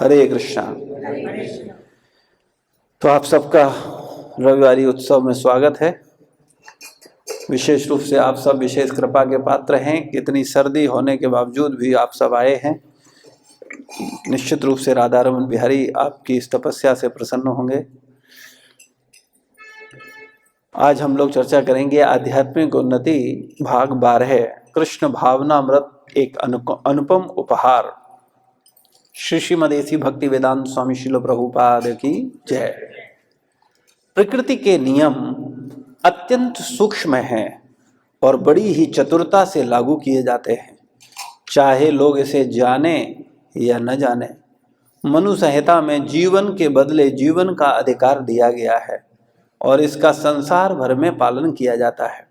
हरे कृष्णा। तो आप सबका रविवारी उत्सव में स्वागत है। विशेष रूप से आप सब विशेष कृपा के पात्र हैं। इतनी सर्दी होने के बावजूद भी आप सब आए हैं। निश्चित रूप से राधा रमन बिहारी आपकी इस तपस्या से प्रसन्न होंगे। आज हम लोग चर्चा करेंगे आध्यात्मिक उन्नति भाग 12, कृष्ण भावनामृत एक अनुपम उपहार। श्री श्रीमदेसी भक्ति वेदांत स्वामी श्रील प्रभुपाद की जय। प्रकृति के नियम अत्यंत सूक्ष्म हैं और बड़ी ही चतुरता से लागू किए जाते हैं, चाहे लोग इसे जाने या न जाने। मनु संहिता में जीवन के बदले जीवन का अधिकार दिया गया है और इसका संसार भर में पालन किया जाता है।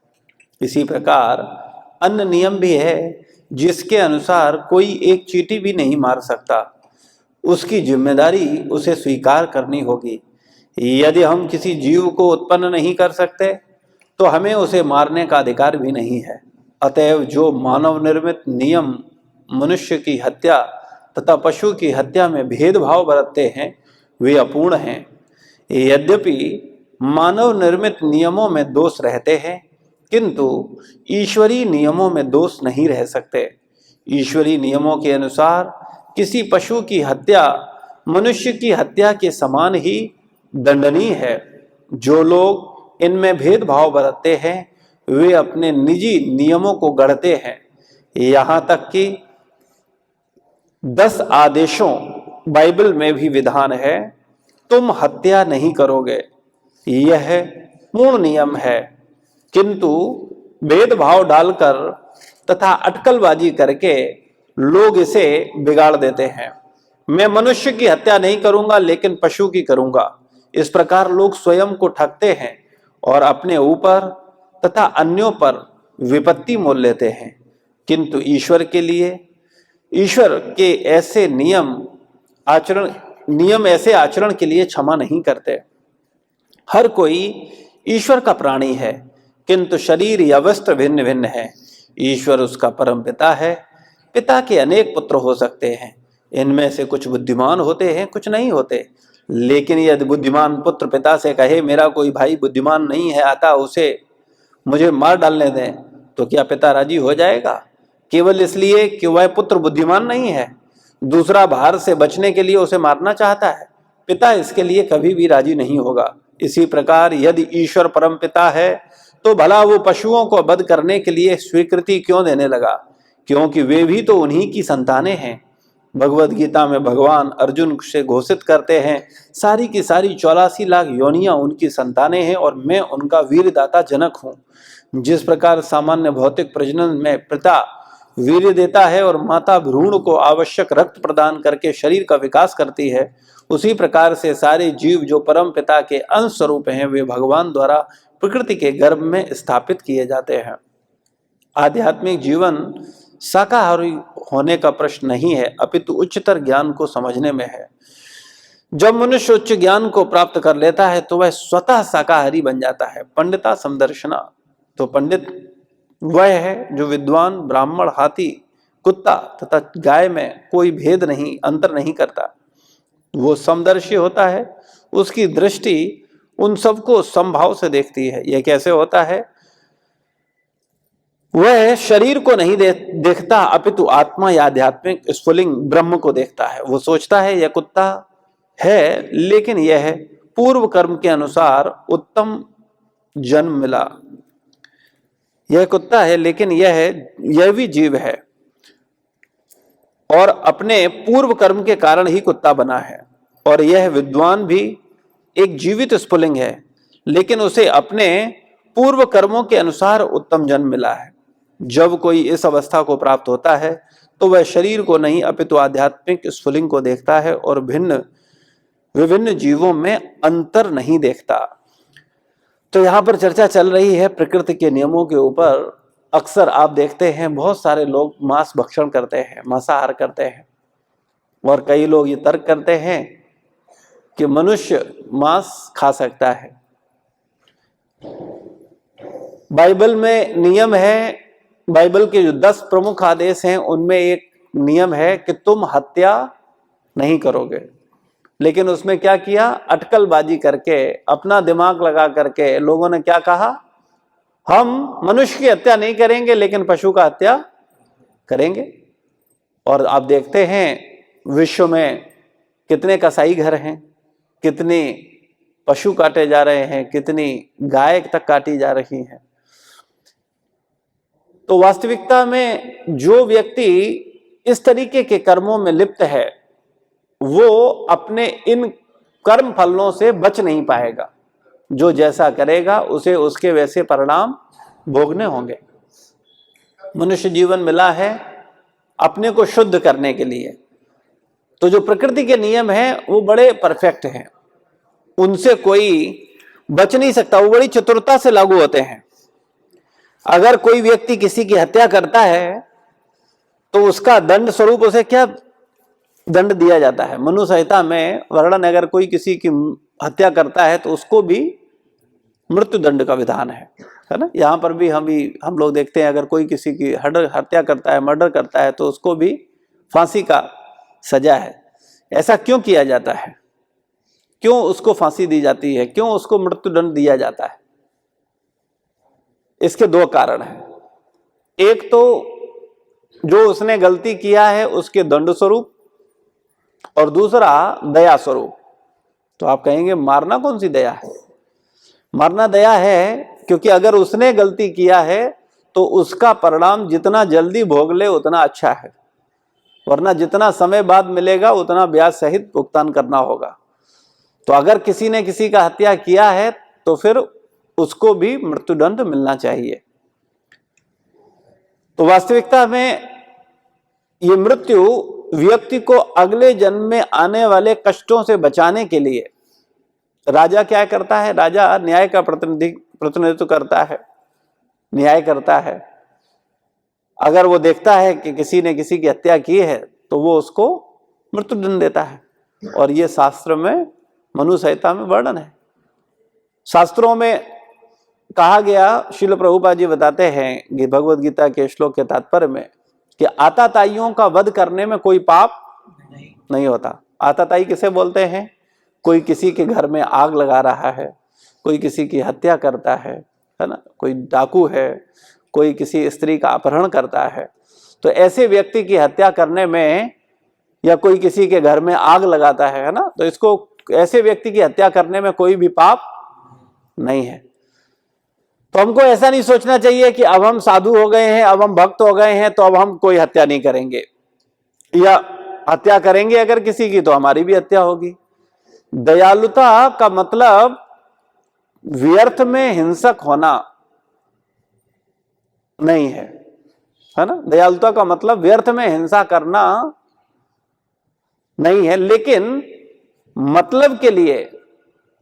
इसी प्रकार अन्य नियम भी है जिसके अनुसार कोई एक चींटी भी नहीं मार सकता। उसकी जिम्मेदारी उसे स्वीकार करनी होगी। यदि हम किसी जीव को उत्पन्न नहीं कर सकते तो हमें उसे मारने का अधिकार भी नहीं है। अतएव जो मानव निर्मित नियम मनुष्य की हत्या तथा पशु की हत्या में भेदभाव बरतते हैं वे अपूर्ण हैं। यद्यपि मानव निर्मित नियमों में दोष रहते हैं किंतु ईश्वरीय नियमों में दोष नहीं रह सकते। ईश्वरीय नियमों के अनुसार किसी पशु की हत्या मनुष्य की हत्या के समान ही दंडनीय है। जो लोग इनमें भेदभाव बरतते हैं वे अपने निजी नियमों को गढ़ते हैं। यहाँ तक कि 10 आदेशों बाइबल में भी विधान है, तुम हत्या नहीं करोगे। यह पूर्ण नियम है, किंतु भेदभाव डालकर तथा अटकलबाजी करके लोग इसे बिगाड़ देते हैं। मैं मनुष्य की हत्या नहीं करूंगा लेकिन पशु की करूंगा। इस प्रकार लोग स्वयं को ठगते हैं और अपने ऊपर तथा अन्यों पर विपत्ति मोल लेते हैं। किंतु ईश्वर के ऐसे नियम ऐसे आचरण के लिए क्षमा नहीं करते। हर कोई ईश्वर का प्राणी है किंतु शरीर या वस्त्र भिन्न भिन्न है। ईश्वर उसका परम पिता है। पिता के अनेक पुत्र हो सकते हैं, इनमें से कुछ बुद्धिमान होते हैं, कुछ नहीं होते। लेकिन यदि बुद्धिमान पुत्र पिता से कहे मेरा कोई भाई बुद्धिमान नहीं है अतः उसे मुझे मार डालने दें, तो क्या पिता राजी हो जाएगा? केवल इसलिए कि वह पुत्र बुद्धिमान नहीं है, दूसरा बाहर से बचने के लिए उसे मारना चाहता है, पिता इसके लिए कभी भी राजी नहीं होगा। इसी प्रकार यदि ईश्वर परम पिता है तो भला वो पशुओं को वध करने के लिए स्वीकृति क्यों देने लगा? क्योंकि वे भी तो उन्हीं की संतानें हैं। भगवद गीता में भगवान अर्जुन से घोषित करते हैं, सारी की सारी 84 लाख योनियां उनकी संतानें हैं और मैं उनका वीरदाता जनक हूँ। जिस प्रकार सामान्य भौतिक प्रजनन में पिता वीर्य देता है और माता भ्रूण को आवश्यक रक्त प्रदान करके शरीर का विकास करती है, उसी प्रकार से सारे जीव जो परम पिता के अंश स्वरूप हैं वे भगवान द्वारा प्रकृति के गर्भ में स्थापित किए जाते हैं। आध्यात्मिक जीवन शाकाहारी होने का प्रश्न नहीं है, अपितु उच्चतर ज्ञान को समझने में है। जब मनुष्य उच्च ज्ञान को प्राप्त कर लेता है तो वह स्वतः शाकाहारी बन जाता है। पंडिता समदर्शना, तो पंडित वह है जो विद्वान ब्राह्मण, हाथी, कुत्ता तथा गाय में कोई भेद नहीं, अंतर नहीं करता। वो समदर्शी होता है, उसकी दृष्टि उन सबको समभाव से देखती है। यह कैसे होता है? वह शरीर को नहीं देखता अपितु आत्मा या आध्यात्मिक स्फुलिंग ब्रह्म को देखता है। वो सोचता है यह कुत्ता है लेकिन यह पूर्व कर्म के अनुसार उत्तम जन्म मिला। यह कुत्ता है लेकिन यह भी जीव है और अपने पूर्व कर्म के कारण ही कुत्ता बना है। और यह विद्वान भी एक जीवित स्फुलिंग है लेकिन उसे अपने पूर्व कर्मों के अनुसार उत्तम जन्म मिला है। जब कोई इस अवस्था को प्राप्त होता है तो वह शरीर को नहीं अपितु आध्यात्मिक स्फुलिंग को देखता है और विभिन्न जीवों में अंतर नहीं देखता। तो यहाँ पर चर्चा चल रही है प्रकृति के नियमों के ऊपर। अक्सर आप देखते हैं बहुत सारे लोग मांस भक्षण करते हैं, मांसाहार करते हैं, और कई लोग ये तर्क करते हैं कि मनुष्य मांस खा सकता है। बाइबल में नियम है, बाइबल के जो 10 प्रमुख आदेश हैं उनमें एक नियम है कि तुम हत्या नहीं करोगे। लेकिन उसमें क्या किया, अटकलबाजी करके, अपना दिमाग लगा करके लोगों ने क्या कहा, हम मनुष्य की हत्या नहीं करेंगे लेकिन पशु का हत्या करेंगे। और आप देखते हैं विश्व में कितने कसाई घर हैं, कितने पशु काटे जा रहे हैं, कितनी गाय तक काटी जा रही हैं। तो वास्तविकता में जो व्यक्ति इस तरीके के कर्मों में लिप्त है वो अपने इन कर्म फलों से बच नहीं पाएगा। जो जैसा करेगा उसे उसके वैसे परिणाम भोगने होंगे। मनुष्य जीवन मिला है अपने को शुद्ध करने के लिए, तो जो प्रकृति के नियम हैं वो बड़े परफेक्ट हैं, उनसे कोई बच नहीं सकता, वो बड़ी चतुरता से लागू होते हैं। अगर कोई व्यक्ति किसी की हत्या करता है तो उसका दंड स्वरूप उसे क्या दंड दिया जाता है। मनु संहिता में वर्णन, अगर कोई किसी की हत्या करता है तो उसको भी मृत्यु दंड का विधान है ना। यहाँ पर भी हम लोग देखते हैं, अगर कोई किसी की हत्या करता है, मर्डर करता है, तो उसको भी फांसी का सजा है। ऐसा क्यों किया जाता है, क्यों उसको फांसी दी जाती है, क्यों उसको मृत्यु दंड दिया जाता है? इसके दो कारण हैं। एक तो जो उसने गलती किया है उसके दंड स्वरूप, और दूसरा दया स्वरूप। तो आप कहेंगे मारना कौन सी दया है? मारना दया है, क्योंकि अगर उसने गलती किया है तो उसका परिणाम जितना जल्दी भोग ले उतना अच्छा है, वरना जितना समय बाद मिलेगा उतना ब्याज सहित भुगतान करना होगा। तो अगर किसी ने किसी का हत्या किया है तो फिर उसको भी मृत्युदंड मिलना चाहिए। तो वास्तविकता में ये मृत्यु व्यक्ति को अगले जन्म में आने वाले कष्टों से बचाने के लिए राजा क्या करता है, राजा न्याय का प्रतिनिधित्व करता है, न्याय करता है। अगर वो देखता है कि किसी ने किसी की हत्या की है तो वो उसको मृत्युदंड देता है। और ये शास्त्र में, मनु संहिता में वर्णन है। शास्त्रों में कहा गया, श्रील प्रभुपाद जी बताते हैं कि भगवद गीता के श्लोक के तात्पर्य में, कि आताताइयों का वध करने में कोई पाप नहीं होता। आताताई किसे बोलते हैं? कोई किसी के घर में आग लगा रहा है, कोई किसी की हत्या करता है ना, कोई डाकू है, कोई किसी स्त्री का अपहरण करता है। तो ऐसे व्यक्ति की हत्या करने में, या कोई किसी के घर में आग लगाता है ना, तो इसको, ऐसे व्यक्ति की हत्या करने में कोई भी पाप नहीं है। तो हमको ऐसा नहीं सोचना चाहिए कि अब हम साधु हो गए हैं, अब हम भक्त हो गए हैं, तो अब हम कोई हत्या नहीं करेंगे, या हत्या करेंगे अगर किसी की तो हमारी भी हत्या होगी। दयालुता का मतलब व्यर्थ में हिंसक होना नहीं है ना। दयालुता का मतलब व्यर्थ में हिंसा करना नहीं है, लेकिन मतलब के लिए,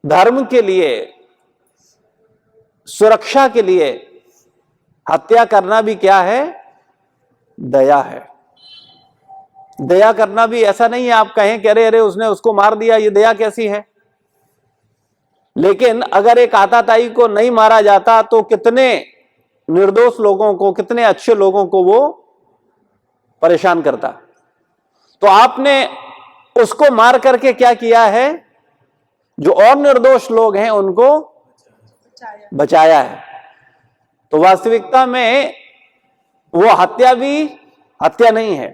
धर्म के लिए, सुरक्षा के लिए हत्या करना भी क्या है? दया है। दया करना भी ऐसा नहीं है आप कहें कि अरे अरे उसने उसको मार दिया, ये दया कैसी है? लेकिन अगर एक आताताई को नहीं मारा जाता तो कितने निर्दोष लोगों को, कितने अच्छे लोगों को वो परेशान करता। तो आपने उसको मार करके क्या किया है? जो और निर्दोष लोग हैं उनको बचाया है। तो वास्तविकता में वो हत्या भी हत्या नहीं है।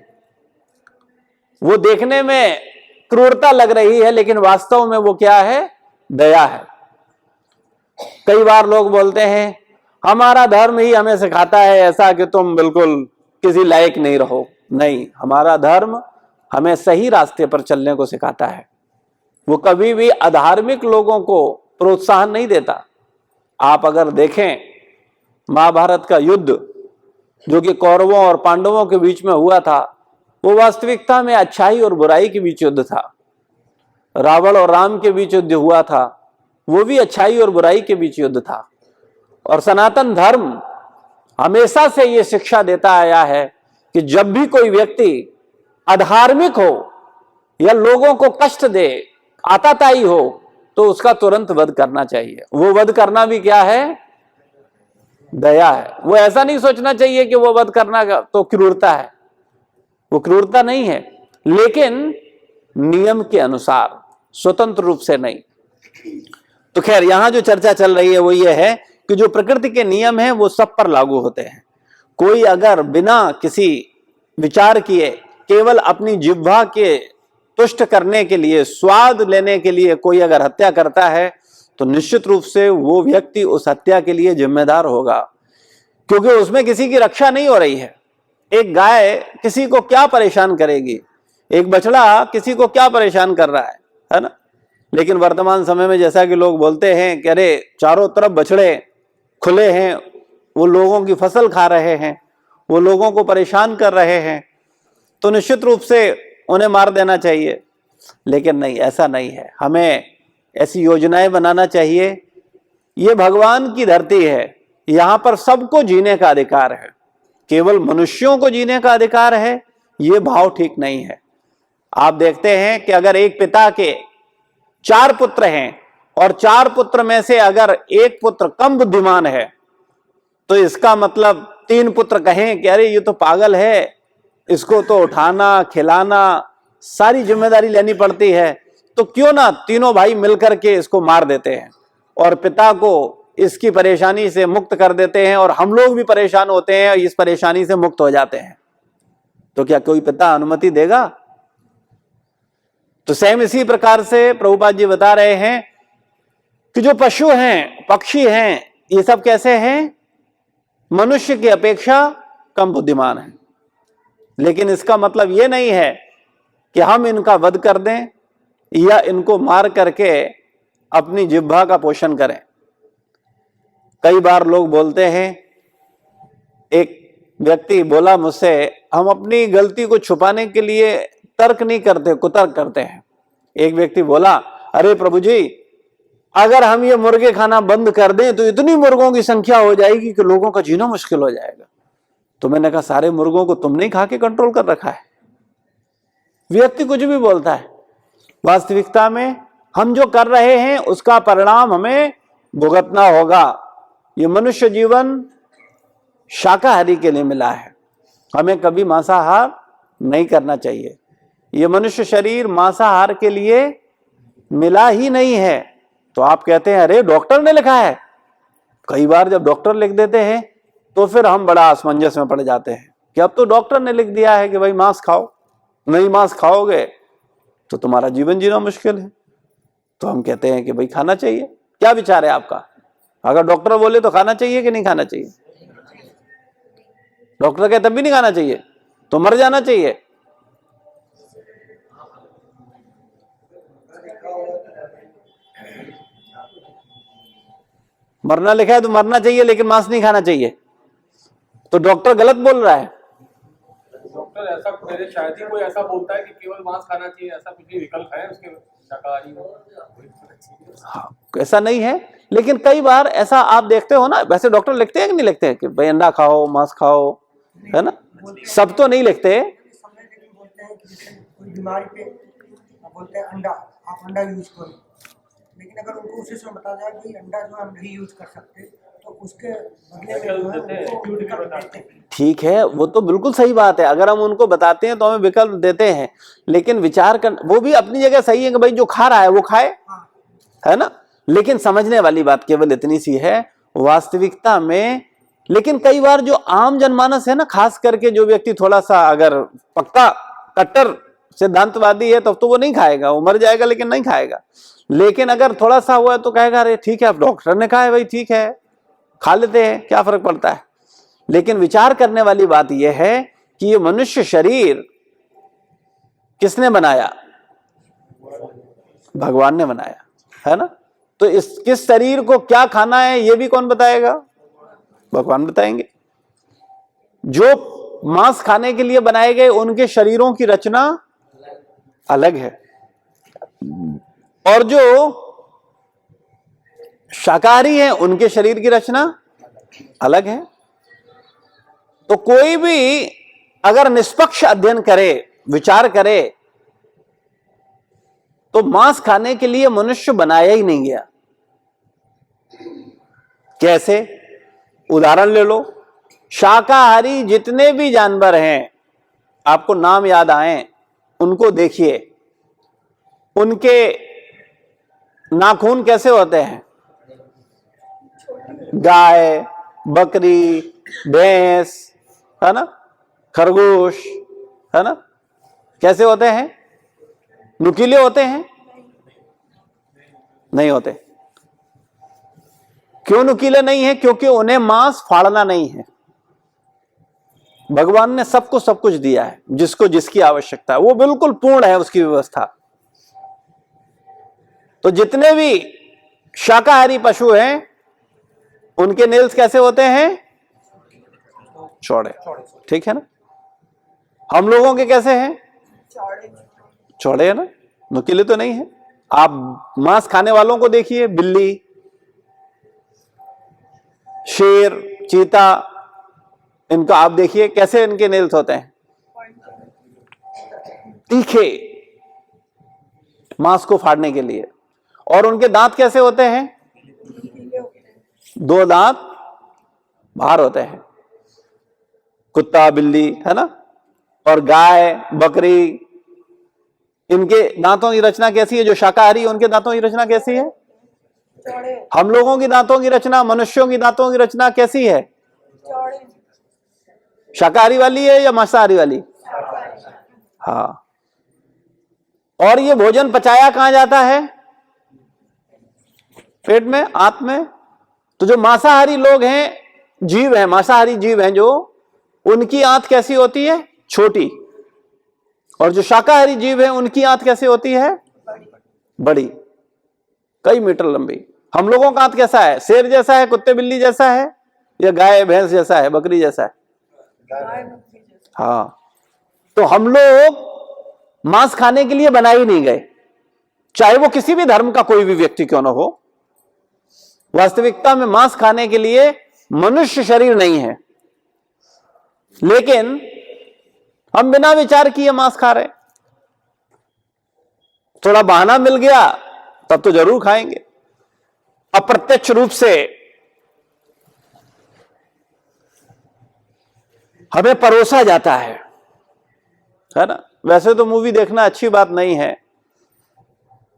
वो देखने में क्रूरता लग रही है, लेकिन वास्तव में वो क्या है? दया है। कई बार लोग बोलते हैं हमारा धर्म ही हमें सिखाता है ऐसा कि तुम बिल्कुल किसी लायक नहीं रहो। नहीं, हमारा धर्म हमें सही रास्ते पर चलने को सिखाता है। वो कभी भी अधार्मिक लोगों को प्रोत्साहन नहीं देता। आप अगर देखें महाभारत का युद्ध जो कि कौरवों और पांडवों के बीच में हुआ था, वो वास्तविकता में अच्छाई और बुराई के बीच युद्ध था। रावण और राम के बीच युद्ध हुआ था, वो भी अच्छाई और बुराई के बीच युद्ध था। और सनातन धर्म हमेशा से ये शिक्षा देता आया है कि जब भी कोई व्यक्ति अधार्मिक हो या लोगों को कष्ट दे, आताताई हो, तो उसका तुरंत वध करना चाहिए। वो वध करना भी क्या है? दया है। वो ऐसा नहीं सोचना चाहिए कि वो वध करना तो क्रूरता है, वो क्रूरता नहीं है। लेकिन नियम के अनुसार, स्वतंत्र रूप से नहीं। तो खैर यहां जो चर्चा चल रही है वो ये है कि जो प्रकृति के नियम हैं वो सब पर लागू होते हैं। कोई अगर बिना किसी विचार किए केवल अपनी जिह्वा के तुष्ट करने के लिए, स्वाद लेने के लिए कोई अगर हत्या करता है तो निश्चित रूप से वो व्यक्ति उस हत्या के लिए जिम्मेदार होगा, क्योंकि उसमें किसी की रक्षा नहीं हो रही है। एक गाय किसी को क्या परेशान करेगी, एक बछड़ा किसी को क्या परेशान कर रहा है ना। लेकिन वर्तमान समय में जैसा कि लोग बोलते हैं कि अरे चारों तरफ बछड़े खुले हैं, वो लोगों की फसल खा रहे हैं, वो लोगों को परेशान कर रहे हैं, तो निश्चित रूप से उन्हें मार देना चाहिए। लेकिन नहीं, ऐसा नहीं है। हमें ऐसी योजनाएं बनाना चाहिए। ये भगवान की धरती है, यहां पर सबको जीने का अधिकार है, केवल मनुष्यों को जीने का अधिकार है, ये भाव ठीक नहीं है। आप देखते हैं कि अगर एक पिता के 4 पुत्र हैं और 4 पुत्र में से अगर एक पुत्र कम बुद्धिमान है, तो इसका मतलब 3 पुत्र कहें कि अरे ये तो पागल है, इसको तो उठाना, खिलाना, सारी जिम्मेदारी लेनी पड़ती है, तो क्यों ना तीनों भाई मिलकर के इसको मार देते हैं और पिता को इसकी परेशानी से मुक्त कर देते हैं, और हम लोग भी परेशान होते हैं और इस परेशानी से मुक्त हो जाते हैं। तो क्या कोई पिता अनुमति देगा? तो सेम इसी प्रकार से प्रभुपाद जी बता रहे हैं कि जो पशु हैं, पक्षी हैं, ये सब कैसे हैं? मनुष्य की अपेक्षा कम बुद्धिमान हैं। लेकिन इसका मतलब यह नहीं है कि हम इनका वध कर दें या इनको मार करके अपनी जिह्वा का पोषण करें। कई बार लोग बोलते हैं, एक व्यक्ति बोला मुझसे, हम अपनी गलती को छुपाने के लिए तर्क नहीं करते, कुतर्क करते हैं। एक व्यक्ति बोला, अरे प्रभु जी, अगर हम ये मुर्गे खाना बंद कर दें तो इतनी मुर्गों की संख्या हो जाएगी कि लोगों का जीना मुश्किल हो जाएगा। तो मैंने कहा, सारे मुर्गों को तुमने ही खा के कंट्रोल कर रखा है। व्यक्ति कुछ भी बोलता है, वास्तविकता में हम जो कर रहे हैं उसका परिणाम हमें भुगतना होगा। ये मनुष्य जीवन शाकाहारी के लिए मिला है, हमें कभी मांसाहार नहीं करना चाहिए। ये मनुष्य शरीर मांसाहार के लिए मिला ही नहीं है। तो आप कहते हैं अरे डॉक्टर ने लिखा है। कई बार जब डॉक्टर लिख देते हैं तो फिर हम बड़ा असमंजस में पड़ जाते हैं कि अब तो डॉक्टर ने लिख दिया है कि भाई मांस खाओ, नहीं मांस खाओगे तो तुम्हारा जीवन जीना मुश्किल है। तो हम कहते हैं कि भाई खाना चाहिए। क्या विचार है आपका? अगर डॉक्टर बोले तो खाना चाहिए कि नहीं खाना चाहिए? डॉक्टर कहे तब भी नहीं खाना चाहिए, तो मर जाना चाहिए। मरना लिखा है तो मरना चाहिए, लेकिन मांस नहीं खाना चाहिए, तो डॉक्टर गलत बोल रहा है। डॉक्टर ऐसा मेरे शायद ही कोई ऐसा बोलता है कि केवल मांस खाना चाहिए, ऐसा कुछ विकल्प है उसके शाकाहारी में? हाँ, ऐसा नहीं है, लेकिन कई बार ऐसा आप देखते हो ना। वैसे डॉक्टर लिखते हैं कि नहीं लिखते हैं कि भाई अंडा खाओ, मांस खाओ, है ना? सब तो नहीं लिखते। बोलते हैं कि कोई बीमारी पे बोलते हैं अंडा, आप अंडा यूज करो, लेकिन अगर उनको उसी समय बता जाए कि अंडा जो हम नहीं यूज कर सकते तो उसके बदले में जो है उनको विकल्प देते हैं। ठीक है, वो तो बिल्कुल सही बात है। अगर हम उनको बताते हैं तो हमें विकल्प देते हैं, लेकिन विचार कर, वो भी अपनी जगह सही है कि भाई जो खा रहा है वो खाए, है ना? लेकिन समझने वाली बात केवल इतनी सी है वास्तविकता में। लेकिन कई बार जो आम जनमानस है ना, खास करके जो व्यक्ति थोड़ा सा अगर पक्का कट्टर सिद्धांतवादी है तब तो वो नहीं खाएगा, वो मर जाएगा लेकिन नहीं खाएगा। लेकिन अगर थोड़ा सा हुआ तो कहेगा अरे ठीक है, अब डॉक्टर ने कहा है भाई ठीक है, खा लेते हैं, क्या फर्क पड़ता है। लेकिन विचार करने वाली बात यह है कि ये मनुष्य शरीर किसने बनाया? भगवान ने बनाया, है ना? तो इस किस शरीर को क्या खाना है ये भी कौन बताएगा? भगवान बताएंगे। जो मांस खाने के लिए बनाए गए उनके शरीरों की रचना अलग है, और जो शाकाहारी हैं उनके शरीर की रचना अलग है। तो कोई भी अगर निष्पक्ष अध्ययन करे, विचार करे, तो मांस खाने के लिए मनुष्य बनाया ही नहीं गया। कैसे? उदाहरण ले लो, शाकाहारी जितने भी जानवर हैं, आपको नाम याद आए उनको देखिए। उनके नाखून कैसे होते हैं? गाय, बकरी, भैंस, है ना, खरगोश, है ना, कैसे होते हैं? नुकीले होते हैं? नहीं होते। क्यों नुकीले नहीं है? क्योंकि उन्हें मांस फाड़ना नहीं है। भगवान ने सबको सब कुछ दिया है, जिसको जिसकी आवश्यकता है, वो बिल्कुल पूर्ण है उसकी व्यवस्था। तो जितने भी शाकाहारी पशु हैं उनके नेल्स कैसे होते हैं? चौड़े। ठीक है ना? हम लोगों के कैसे हैं? चौड़े है ना, नुकीले तो नहीं है। आप मांस खाने वालों को देखिए, बिल्ली, शेर, चीता, इनका आप देखिए कैसे इनके नेल्स होते हैं, तीखे, मांस को फाड़ने के लिए। और उनके दांत कैसे होते हैं? 2 दांत बाहर होते हैं। कुत्ता, बिल्ली, है ना, और गाय, बकरी, इनके दांतों की रचना कैसी है? जो शाकाहारी, उनके दांतों की रचना कैसी है? हम लोगों की दांतों की रचना, मनुष्यों की दांतों की रचना कैसी है? शाकाहारी वाली है या मांसाहारी वाली? हाँ। और ये भोजन पचाया कहां जाता है? पेट में, आंत में। तो जो मांसाहारी लोग हैं, जीव हैं, मांसाहारी जीव हैं जो, उनकी आंत कैसी होती है? छोटी। और जो शाकाहारी जीव हैं उनकी आंत कैसी होती है? बड़ी, कई मीटर लंबी। हम लोगों का आंत कैसा है? शेर जैसा है, कुत्ते बिल्ली जैसा है, या गाय भैंस जैसा है, बकरी जैसा है? हाँ। तो हम लोग मांस खाने के लिए बना ही नहीं गए, चाहे वो किसी भी धर्म का कोई भी व्यक्ति क्यों ना हो। वास्तविकता में मांस खाने के लिए मनुष्य शरीर नहीं है, लेकिन हम बिना विचार किए मांस खा रहे। थोड़ा बहाना मिल गया तब तो जरूर खाएंगे। अप्रत्यक्ष रूप से हमें परोसा जाता है ना। वैसे तो मूवी देखना अच्छी बात नहीं है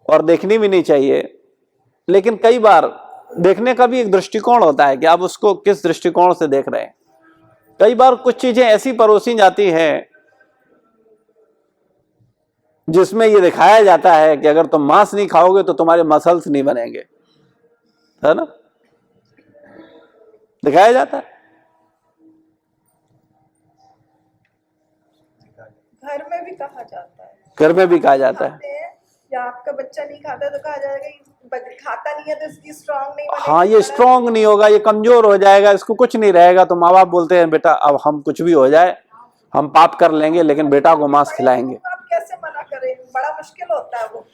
और देखनी भी नहीं चाहिए, लेकिन कई बार देखने का भी एक दृष्टिकोण होता है कि आप उसको किस दृष्टिकोण से देख रहे हैं। कई बार कुछ चीजें ऐसी परोसी जाती हैं जिसमें यह दिखाया जाता है कि अगर तुम मांस नहीं खाओगे तो तुम्हारे मसल्स नहीं बनेंगे, है ना, दिखाया जाता है। घर में भी कहा जाता है, घर में भी कहा जाता है। या आपका बच्चा नहीं खाता तो कहा जाएगा खाता नहीं है तो इसकी स्ट्रांग नहीं बनेगी। हाँ, ये स्ट्रांग नहीं होगा, ये कमजोर हो जाएगा, इसको कुछ नहीं रहेगा। तो माँ बाप बोलते हैं बेटा अब हम कुछ भी हो जाए हम पाप कर लेंगे लेकिन बेटा को मांस खिलाएंगे। आप कैसे मना करें, बड़ा मुश्किल होता है वो।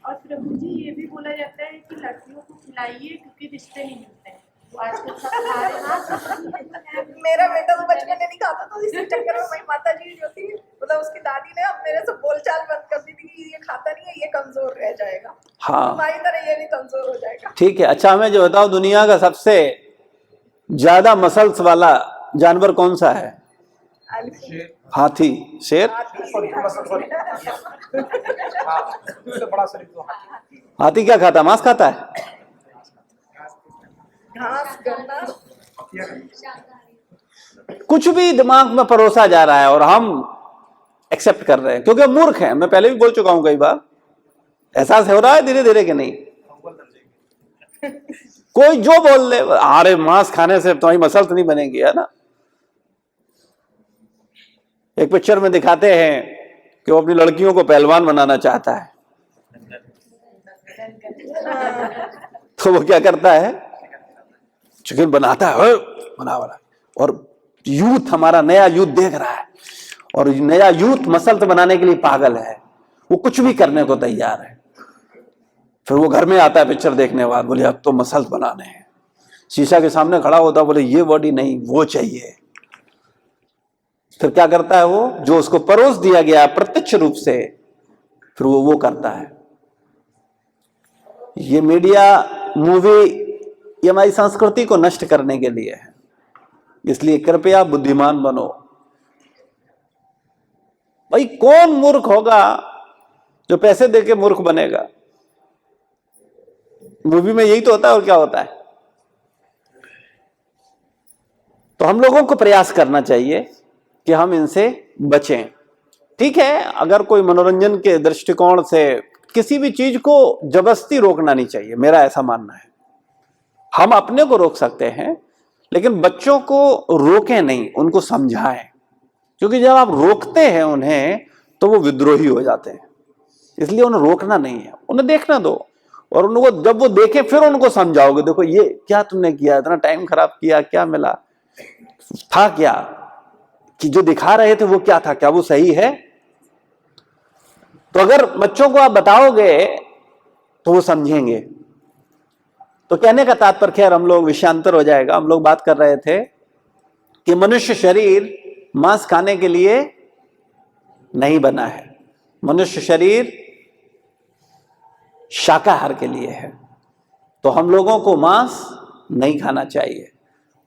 और प्रभु जी ये भी बोला जाता है कि लड़कियों को खिलाइए क्योंकि रिश्ते नहीं मिलते हैं। तो आजकल सब खा रहे हैं। मेरा बेटा तो बचपन में नहीं खाता था, इसी चक्कर में मेरी माता जी जो थी, मतलब उसकी दादी ने अब मेरे से बोलचाल बंद कर दी थी कि ये खाता नहीं है, ये कमजोर रह जाएगा। हाँ, तुम्हारी तरह ये भी कमजोर हो जाएगा। ठीक है। अच्छा, हमें जो बताओ, दुनिया का सबसे ज्यादा मसल्स वाला जानवर कौन सा है? हाथी, शेर, हाथी क्या खाता? मांस खाता है? घास, गन्ना, कुछ भी दिमाग में परोसा जा रहा है और हम एक्सेप्ट कर रहे हैं क्योंकि हम मूर्ख हैं। मैं पहले भी बोल चुका हूं कई बार, एहसास हो रहा है धीरे धीरे कि नहीं? कोई जो बोल ले, अरे मांस खाने से तुम्हारी मसल तो नहीं बनेगी, है ना। एक पिक्चर में दिखाते हैं कि वो अपनी लड़कियों को पहलवान बनाना चाहता है, तो वो क्या करता है? चिकन बनाता है, बना बना, और यूथ, हमारा नया यूथ देख रहा है और नया यूथ मसल तो बनाने के लिए पागल है, वो कुछ भी करने को तैयार है। फिर वो घर में आता है पिक्चर देखने के बाद, बोले अब तो मसल बनाने हैं। शीशा के सामने खड़ा होता, बोले ये बॉडी नहीं, वो चाहिए। फिर क्या करता है वो? जो उसको परोस दिया गया प्रत्यक्ष रूप से, फिर वो करता है। ये मीडिया, मूवी, ये हमारी संस्कृति को नष्ट करने के लिए है। इसलिए कृपया बुद्धिमान बनो। भाई कौन मूर्ख होगा जो पैसे देके मूर्ख बनेगा। मूवी में यही तो होता है, और क्या होता है। तो हम लोगों को प्रयास करना चाहिए कि हम इनसे बचें। ठीक है, अगर कोई मनोरंजन के दृष्टिकोण से किसी भी चीज को जबरदस्ती रोकना नहीं चाहिए, मेरा ऐसा मानना है। हम अपने को रोक सकते हैं, लेकिन बच्चों को रोकें नहीं, उनको समझाएं। क्योंकि जब आप रोकते हैं उन्हें तो वो विद्रोही हो जाते हैं। इसलिए उन्हें रोकना नहीं है, उन्हें देखना दो, और उनको जब वो देखे फिर उनको समझाओगे, देखो ये क्या तुमने किया, इतना टाइम खराब किया, क्या मिला, था क्या, कि जो दिखा रहे थे वो क्या था, क्या वो सही है। तो अगर बच्चों को आप बताओगे तो वो समझेंगे। तो कहने का तात्पर्य, खैर हम लोग विषयांतर हो जाएगा, हम लोग बात कर रहे थे कि मनुष्य शरीर मांस खाने के लिए नहीं बना है, मनुष्य शरीर शाकाहार के लिए है। तो हम लोगों को मांस नहीं खाना चाहिए।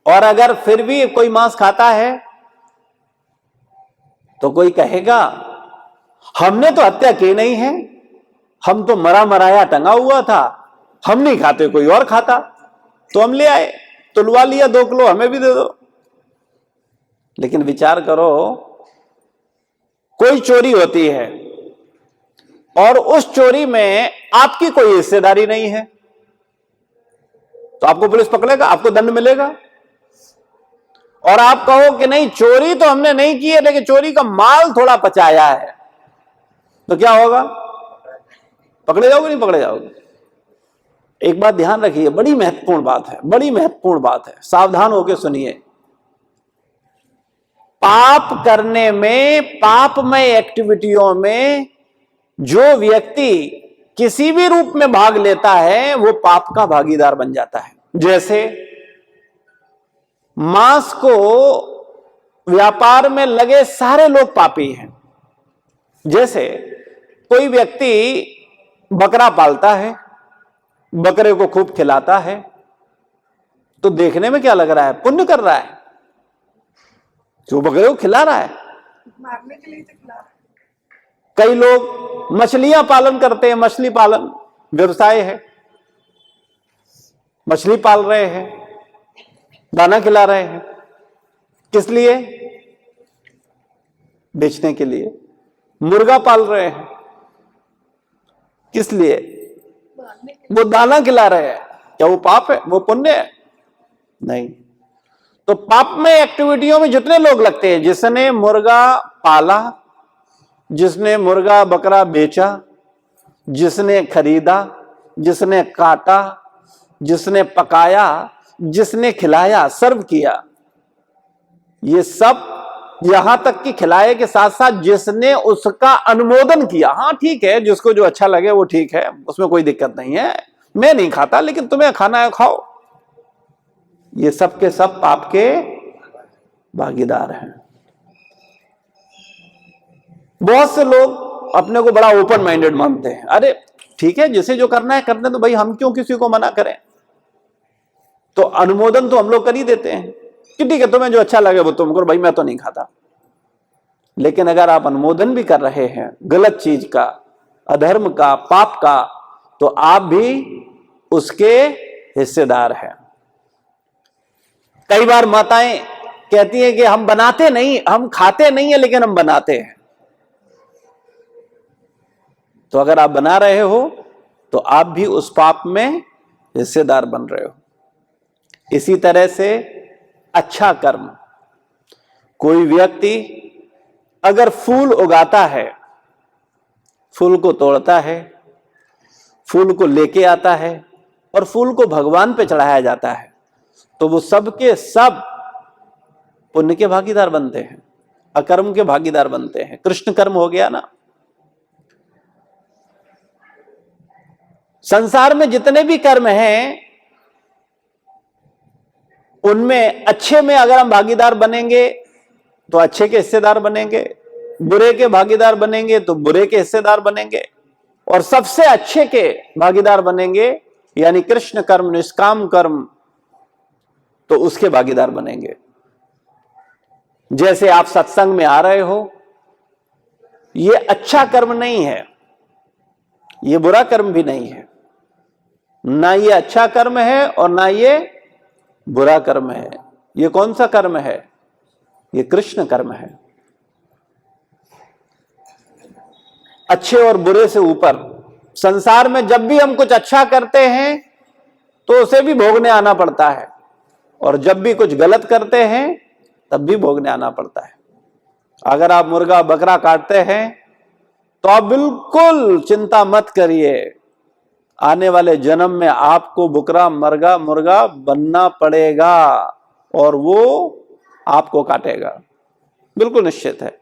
और अगर फिर भी कोई मांस खाता है तो कोई कहेगा हमने तो हत्या की नहीं है, हम तो मरा मराया टंगा हुआ था, हम नहीं खाते, कोई और खाता, तो हम ले आए, तुलवा लिया 2 किलो, हमें भी दे दो। लेकिन विचार करो, कोई चोरी होती है और उस चोरी में आपकी कोई हिस्सेदारी नहीं है, तो आपको पुलिस पकड़ेगा, आपको दंड मिलेगा। और आप कहो कि नहीं, चोरी तो हमने नहीं की है, लेकिन चोरी का माल थोड़ा पचाया है, तो क्या होगा? पकड़े जाओगे, नहीं पकड़े जाओगे? एक बात ध्यान रखिए, बड़ी महत्वपूर्ण बात है, बड़ी महत्वपूर्ण बात है, सावधान होकर सुनिए। पाप करने में, पापमय एक्टिविटियों में जो व्यक्ति किसी भी रूप में भाग लेता है वो पाप का भागीदार बन जाता है। जैसे मांस को व्यापार में लगे सारे लोग पापी हैं। जैसे कोई व्यक्ति बकरा पालता है, बकरे को खूब खिलाता है, तो देखने में क्या लग रहा है? पुण्य कर रहा है। जो बकरे को खिला रहा है, मारने के लिए तो खिला रहा है। कई लोग मछलियां पालन करते हैं, मछली पालन व्यवसाय है, मछली पाल रहे हैं, दाना खिला रहे हैं, किस लिए? बेचने के लिए। मुर्गा पाल रहे हैं, किस लिए? वो दाना खिला रहे हैं। क्या वो पाप है? वो पुण्य है? नहीं। तो पाप में एक्टिविटियों में जितने लोग लगते हैं, जिसने मुर्गा पाला, जिसने मुर्गा बकरा बेचा, जिसने खरीदा, जिसने काटा, जिसने पकाया, जिसने खिलाया, सर्व किया, ये सब, यहां तक कि खिलाए के साथ साथ जिसने उसका अनुमोदन किया। हाँ ठीक है, जिसको जो अच्छा लगे वो ठीक है, उसमें कोई दिक्कत नहीं है, मैं नहीं खाता लेकिन तुम्हें खाना है खाओ, ये सब के सब पाप के भागीदार हैं। बहुत से लोग अपने को बड़ा ओपन माइंडेड मानते हैं, अरे ठीक है जिसे जो करना है करने दो भाई, हम क्यों किसी को मना करें। तो अनुमोदन तो हम लोग कर ही देते हैं कि ठीक है तुम्हें जो अच्छा लगे वो तुम करो, भाई मैं तो नहीं खाता। लेकिन अगर आप अनुमोदन भी कर रहे हैं गलत चीज का, अधर्म का, पाप का, तो आप भी उसके हिस्सेदार हैं। कई बार माताएं कहती हैं कि हम बनाते नहीं, हम खाते नहीं है लेकिन हम बनाते हैं। तो अगर आप बना रहे हो तो आप भी उस पाप में हिस्सेदार बन रहे हो। इसी तरह से अच्छा कर्म, कोई व्यक्ति अगर फूल उगाता है, फूल को तोड़ता है, फूल को लेके आता है और फूल को भगवान पे चढ़ाया जाता है, तो वो सबके सब पुण्य के भागीदार बनते हैं, अकर्म के भागीदार बनते हैं। कृष्ण कर्म हो गया ना। संसार में जितने भी कर्म हैं उनमें अच्छे में अगर हम भागीदार बनेंगे तो अच्छे के हिस्सेदार बनेंगे, बुरे के भागीदार बनेंगे तो बुरे के हिस्सेदार बनेंगे, और सबसे अच्छे के भागीदार बनेंगे यानी कृष्ण कर्म, निष्काम कर्म, तो उसके भागीदार बनेंगे। जैसे आप सत्संग में आ रहे हो, ये अच्छा कर्म नहीं है, ये बुरा कर्म भी नहीं है, ना ये अच्छा कर्म है और ना ये बुरा कर्म है। ये कौन सा कर्म है? ये कृष्ण कर्म है। अच्छे और बुरे से ऊपर संसार में जब भी हम कुछ अच्छा करते हैं तो उसे भी भोगने आना पड़ता है, और जब भी कुछ गलत करते हैं तब भी भोगने आना पड़ता है। अगर आप मुर्गा बकरा काटते हैं तो आप बिल्कुल चिंता मत करिए, आने वाले जन्म में आपको बकरा मुर्गा बनना पड़ेगा और वो आपको काटेगा, बिल्कुल निश्चित है।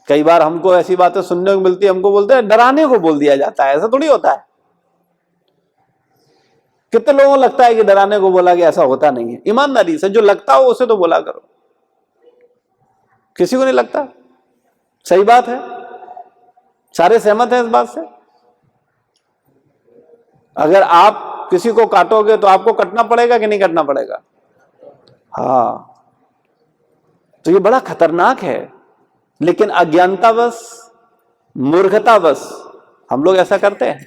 कई बार हमको ऐसी बातें सुनने को मिलती है, हमको बोलते हैं डराने को बोल दिया जाता है, ऐसा थोड़ी होता है। कितने लोगों को लगता है कि डराने को बोला गया, ऐसा होता नहीं है। ईमानदारी से जो लगता हो उसे तो बोला करो, किसी को नहीं लगता। सही बात है, सारे सहमत हैं इस बात से। अगर आप किसी को काटोगे तो आपको कटना पड़ेगा कि नहीं कटना पड़ेगा? हाँ, तो ये बड़ा खतरनाक है। लेकिन अज्ञानतावश, मूर्खतावश हम लोग ऐसा करते हैं।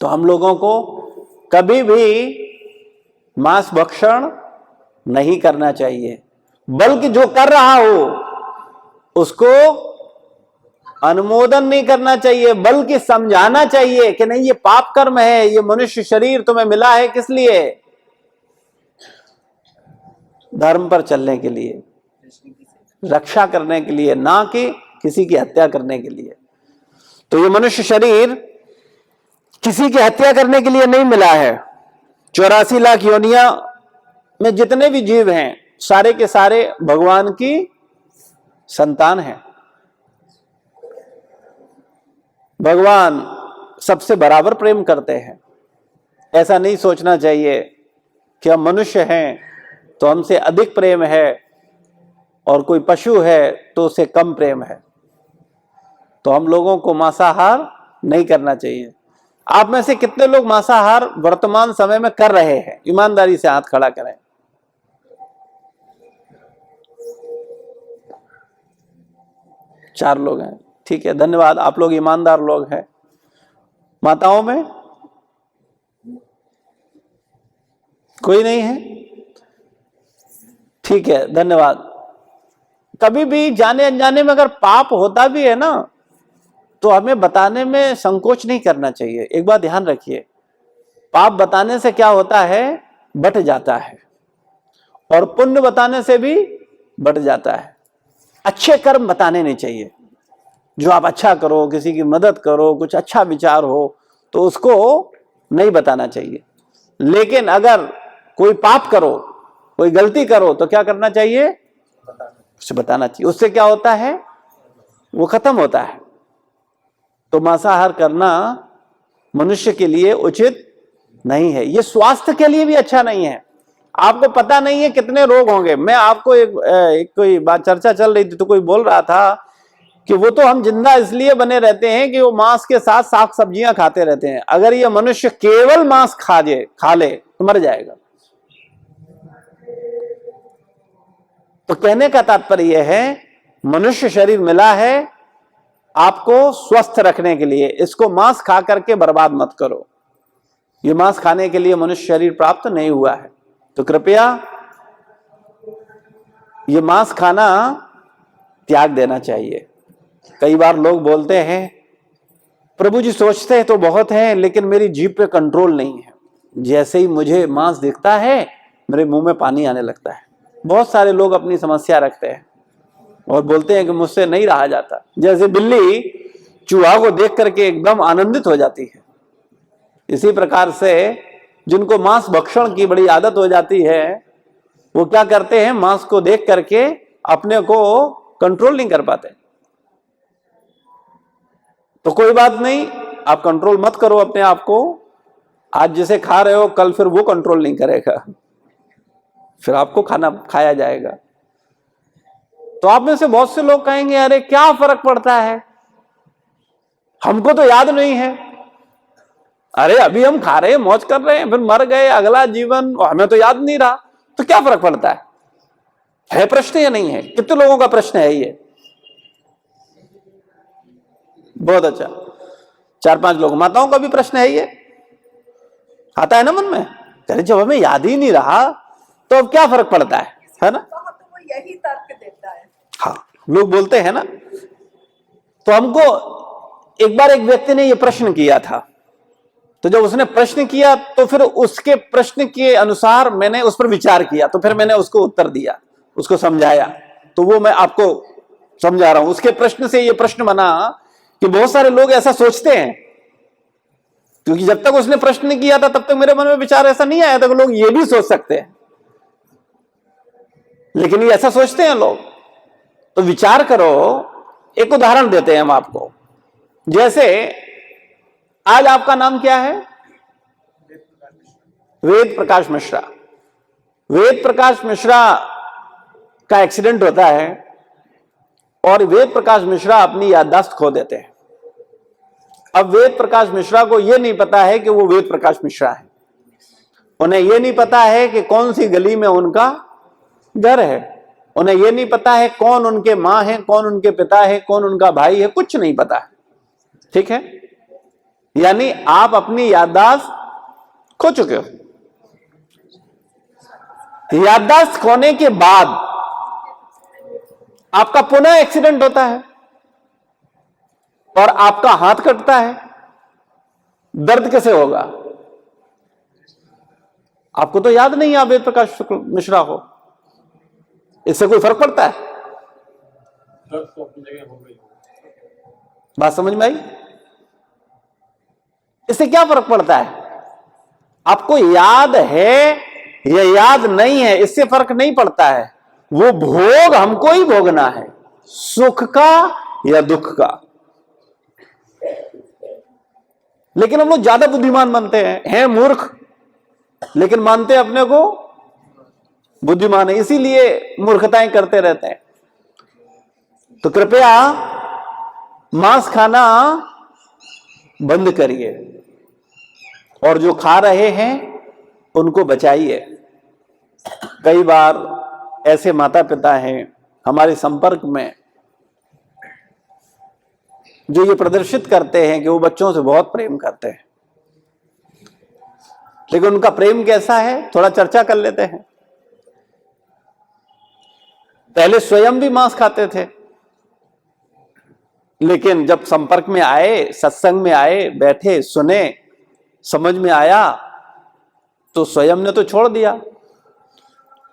तो हम लोगों को कभी भी मांस भक्षण नहीं करना चाहिए, बल्कि जो कर रहा हो उसको अनुमोदन नहीं करना चाहिए, बल्कि समझाना चाहिए कि नहीं, ये पाप कर्म है, ये मनुष्य शरीर तुम्हें मिला है किस लिए? धर्म पर चलने के लिए, रक्षा करने के लिए, ना कि किसी की हत्या करने के लिए। तो ये मनुष्य शरीर किसी की हत्या करने के लिए नहीं मिला है। 84 लाख योनियां में जितने भी जीव हैं सारे के सारे भगवान की संतान हैं। भगवान सबसे बराबर प्रेम करते हैं। ऐसा नहीं सोचना चाहिए कि हम मनुष्य हैं तो हमसे अधिक प्रेम है और कोई पशु है तो उससे कम प्रेम है। तो हम लोगों को मांसाहार नहीं करना चाहिए। आप में से कितने लोग मांसाहार वर्तमान समय में कर रहे हैं? ईमानदारी से हाथ खड़ा करें। चार लोग हैं, ठीक है, धन्यवाद, आप लोग ईमानदार लोग हैं। माताओं में कोई नहीं है? ठीक है, धन्यवाद। कभी भी जाने अनजाने में अगर पाप होता भी है ना, तो हमें बताने में संकोच नहीं करना चाहिए। एक बात ध्यान रखिए, पाप बताने से क्या होता है? बट जाता है, और पुण्य बताने से भी बढ़ जाता है। अच्छे कर्म बताने नहीं चाहिए। जो आप अच्छा करो, किसी की मदद करो, कुछ अच्छा विचार हो, तो उसको नहीं बताना चाहिए। लेकिन अगर कोई पाप करो, कोई गलती करो, तो क्या करना चाहिए? उसे बताना चाहिए। उससे क्या होता है? वो खत्म होता है। तो मांसाहार करना मनुष्य के लिए उचित नहीं है। ये स्वास्थ्य के लिए भी अच्छा नहीं है। आपको पता नहीं है कितने रोग होंगे। मैं आपको एक कोई बात चर्चा चल रही थी, तो कोई बोल रहा था कि वो तो हम जिंदा इसलिए बने रहते हैं कि वो मांस के साथ साग सब्जियां खाते रहते हैं। अगर ये मनुष्य केवल मांस खा ले तो मर जाएगा। तो कहने का तात्पर्य यह है, मनुष्य शरीर मिला है आपको स्वस्थ रखने के लिए। इसको मांस खा करके बर्बाद मत करो। ये मांस खाने के लिए मनुष्य शरीर प्राप्त नहीं हुआ है। तो कृपया ये मांस खाना त्याग देना चाहिए। कई बार लोग बोलते हैं, प्रभु जी सोचते हैं तो बहुत हैं, लेकिन मेरी जीभ पे कंट्रोल नहीं है। जैसे ही मुझे मांस दिखता है मेरे मुंह में पानी आने लगता है। बहुत सारे लोग अपनी समस्या रखते हैं और बोलते हैं कि मुझसे नहीं रहा जाता। जैसे बिल्ली चूहा को देख करके एकदम आनंदित हो जाती है, इसी प्रकार से जिनको मांस भक्षण की बड़ी आदत हो जाती है, वो क्या करते हैं? मांस को देख करके अपने को कंट्रोल नहीं कर पाते। तो कोई बात नहीं, आप कंट्रोल मत करो अपने आप को। आज जिसे खा रहे हो, कल फिर वो कंट्रोल नहीं करेगा, फिर आपको खाना खाया जाएगा। तो आप में से बहुत से लोग कहेंगे, अरे क्या फर्क पड़ता है, हमको तो याद नहीं है। अरे अभी हम खा रहे हैं, मौज कर रहे हैं, फिर मर गए, अगला जीवन हमें तो याद नहीं रहा, तो क्या फर्क पड़ता है प्रश्न या नहीं है? कितने लोगों का प्रश्न है ये? बहुत अच्छा। 4-5 लोग, माताओं का भी प्रश्न है ये, आता है ना मन में, अरे जब हमें याद ही नहीं रहा तो अब क्या फर्क पड़ता है ना। कहा तो वो यही तर्क देता है। हाँ, लोग बोलते हैं ना। तो हमको एक बार एक व्यक्ति ने ये प्रश्न किया था, तो जब उसने प्रश्न किया तो फिर उसके प्रश्न के अनुसार मैंने उस पर विचार किया, तो फिर मैंने उसको उत्तर दिया, उसको समझाया। तो वो मैं आपको समझा रहा हूं। उसके प्रश्न से ये प्रश्न बना कि बहुत सारे लोग ऐसा सोचते हैं, क्योंकि जब तक उसने प्रश्न किया था तब तक मेरे मन में विचार ऐसा नहीं आया था कि लोग ये भी सोच सकते हैं, लेकिन ये ऐसा सोचते हैं लोग। तो विचार करो, एक उदाहरण देते हैं हम आपको। जैसे आज आपका नाम क्या है? वेद प्रकाश मिश्रा। वेद प्रकाश मिश्रा का एक्सीडेंट होता है और वेद प्रकाश मिश्रा अपनी याददाश्त खो देते हैं। अब वेद प्रकाश मिश्रा को यह नहीं पता है कि वो वेद प्रकाश मिश्रा है, उन्हें यह नहीं पता है कि कौन सी गली में उनका घर है, उन्हें यह नहीं पता है कौन उनके मां है, कौन उनके पिता है, कौन उनका भाई है, कुछ नहीं पता है। ठीक है, यानी आप अपनी याददाश्त खो चुके हो। याददाश्त खोने के बाद आपका पुनः एक्सीडेंट होता है और आपका हाथ कटता है, दर्द कैसे होगा? आपको तो याद नहीं है आप वेद प्रकाश मिश्रा हो, इससे कोई फर्क पड़ता है? दर्द तो अपनी जगह हो गई। बात समझ में आई? इससे क्या फर्क पड़ता है? आपको याद है या याद नहीं है, इससे फर्क नहीं पड़ता है। वो भोग हमको ही भोगना है, सुख का या दुख का। लेकिन हम लोग ज्यादा बुद्धिमान बनते हैं मूर्ख, लेकिन मानते अपने को बुद्धिमान है, इसीलिए मूर्खताएं करते रहते हैं। तो कृपया मांस खाना बंद करिए और जो खा रहे हैं उनको बचाइए। कई बार ऐसे माता पिता हैं हमारे संपर्क में जो ये प्रदर्शित करते हैं कि वो बच्चों से बहुत प्रेम करते हैं, लेकिन उनका प्रेम कैसा है थोड़ा चर्चा कर लेते हैं। पहले स्वयं भी मांस खाते थे, लेकिन जब संपर्क में आए, सत्संग में आए, बैठे, सुने, समझ में आया तो स्वयं ने तो छोड़ दिया,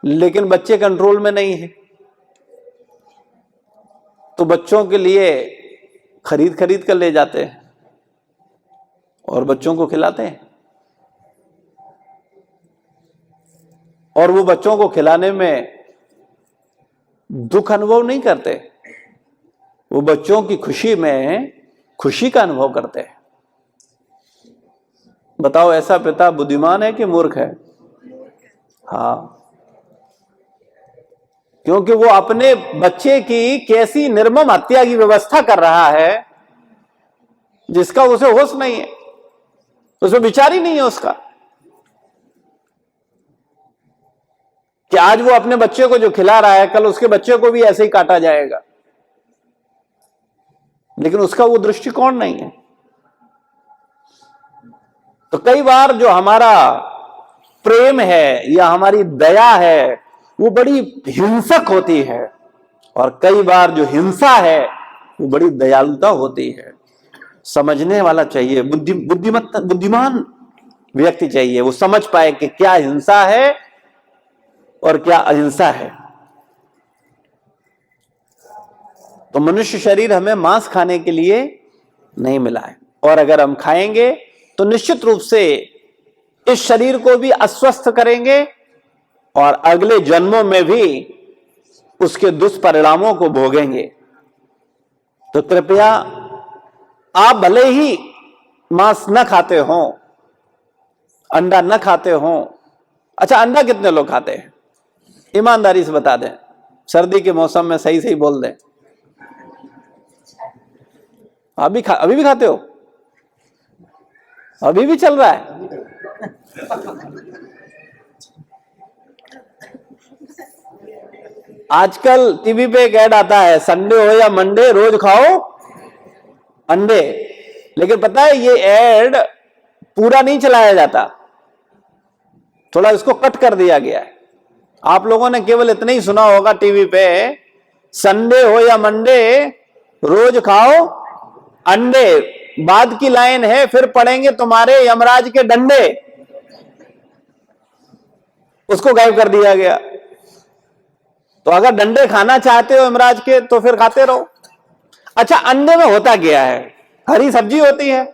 लेकिन बच्चे कंट्रोल में नहीं है, तो बच्चों के लिए खरीद कर ले जाते हैं और बच्चों को खिलाते हैं। और वो बच्चों को खिलाने में दुख अनुभव नहीं करते, वो बच्चों की खुशी में खुशी का अनुभव करते हैं। बताओ ऐसा पिता बुद्धिमान है कि मूर्ख है? हाँ, क्योंकि वो अपने बच्चे की कैसी निर्मम हत्या की व्यवस्था कर रहा है जिसका उसे होश नहीं है, उसमें विचार ही नहीं है उसका कि आज वो अपने बच्चे को जो खिला रहा है कल उसके बच्चे को भी ऐसे ही काटा जाएगा, लेकिन उसका वो दृष्टिकोण नहीं है। तो कई बार जो हमारा प्रेम है या हमारी दया है वो बड़ी हिंसक होती है, और कई बार जो हिंसा है वो बड़ी दयालुता होती है। समझने वाला चाहिए, बुद्धिमान व्यक्ति चाहिए, वो समझ पाए कि क्या हिंसा है और क्या अहिंसा है। तो मनुष्य शरीर हमें मांस खाने के लिए नहीं मिला है, और अगर हम खाएंगे तो निश्चित रूप से इस शरीर को भी अस्वस्थ करेंगे और अगले जन्मों में भी उसके दुष्परिणामों को भोगेंगे। तो कृपया आप भले ही मांस न खाते हो, अंडा न खाते हो। अच्छा, अंडा कितने लोग खाते हैं? ईमानदारी से बता दें, सर्दी के मौसम में सही बोल दें। अभी भी खाते हो? अभी भी चल रहा है? आजकल टीवी पे एक ऐड आता है, संडे हो या मंडे रोज खाओ अंडे। लेकिन पता है ये एड पूरा नहीं चलाया जाता, थोड़ा इसको कट कर दिया गया है। आप लोगों ने केवल इतना ही सुना होगा टीवी पे, संडे हो या मंडे रोज खाओ अंडे, बाद की लाइन है फिर पड़ेंगे तुम्हारे यमराज के डंडे। उसको गायब कर दिया गया। तो अगर डंडे खाना चाहते हो यमराज के तो फिर खाते रहो। अच्छा, अंडे में होता क्या है? हरी सब्जी होती है।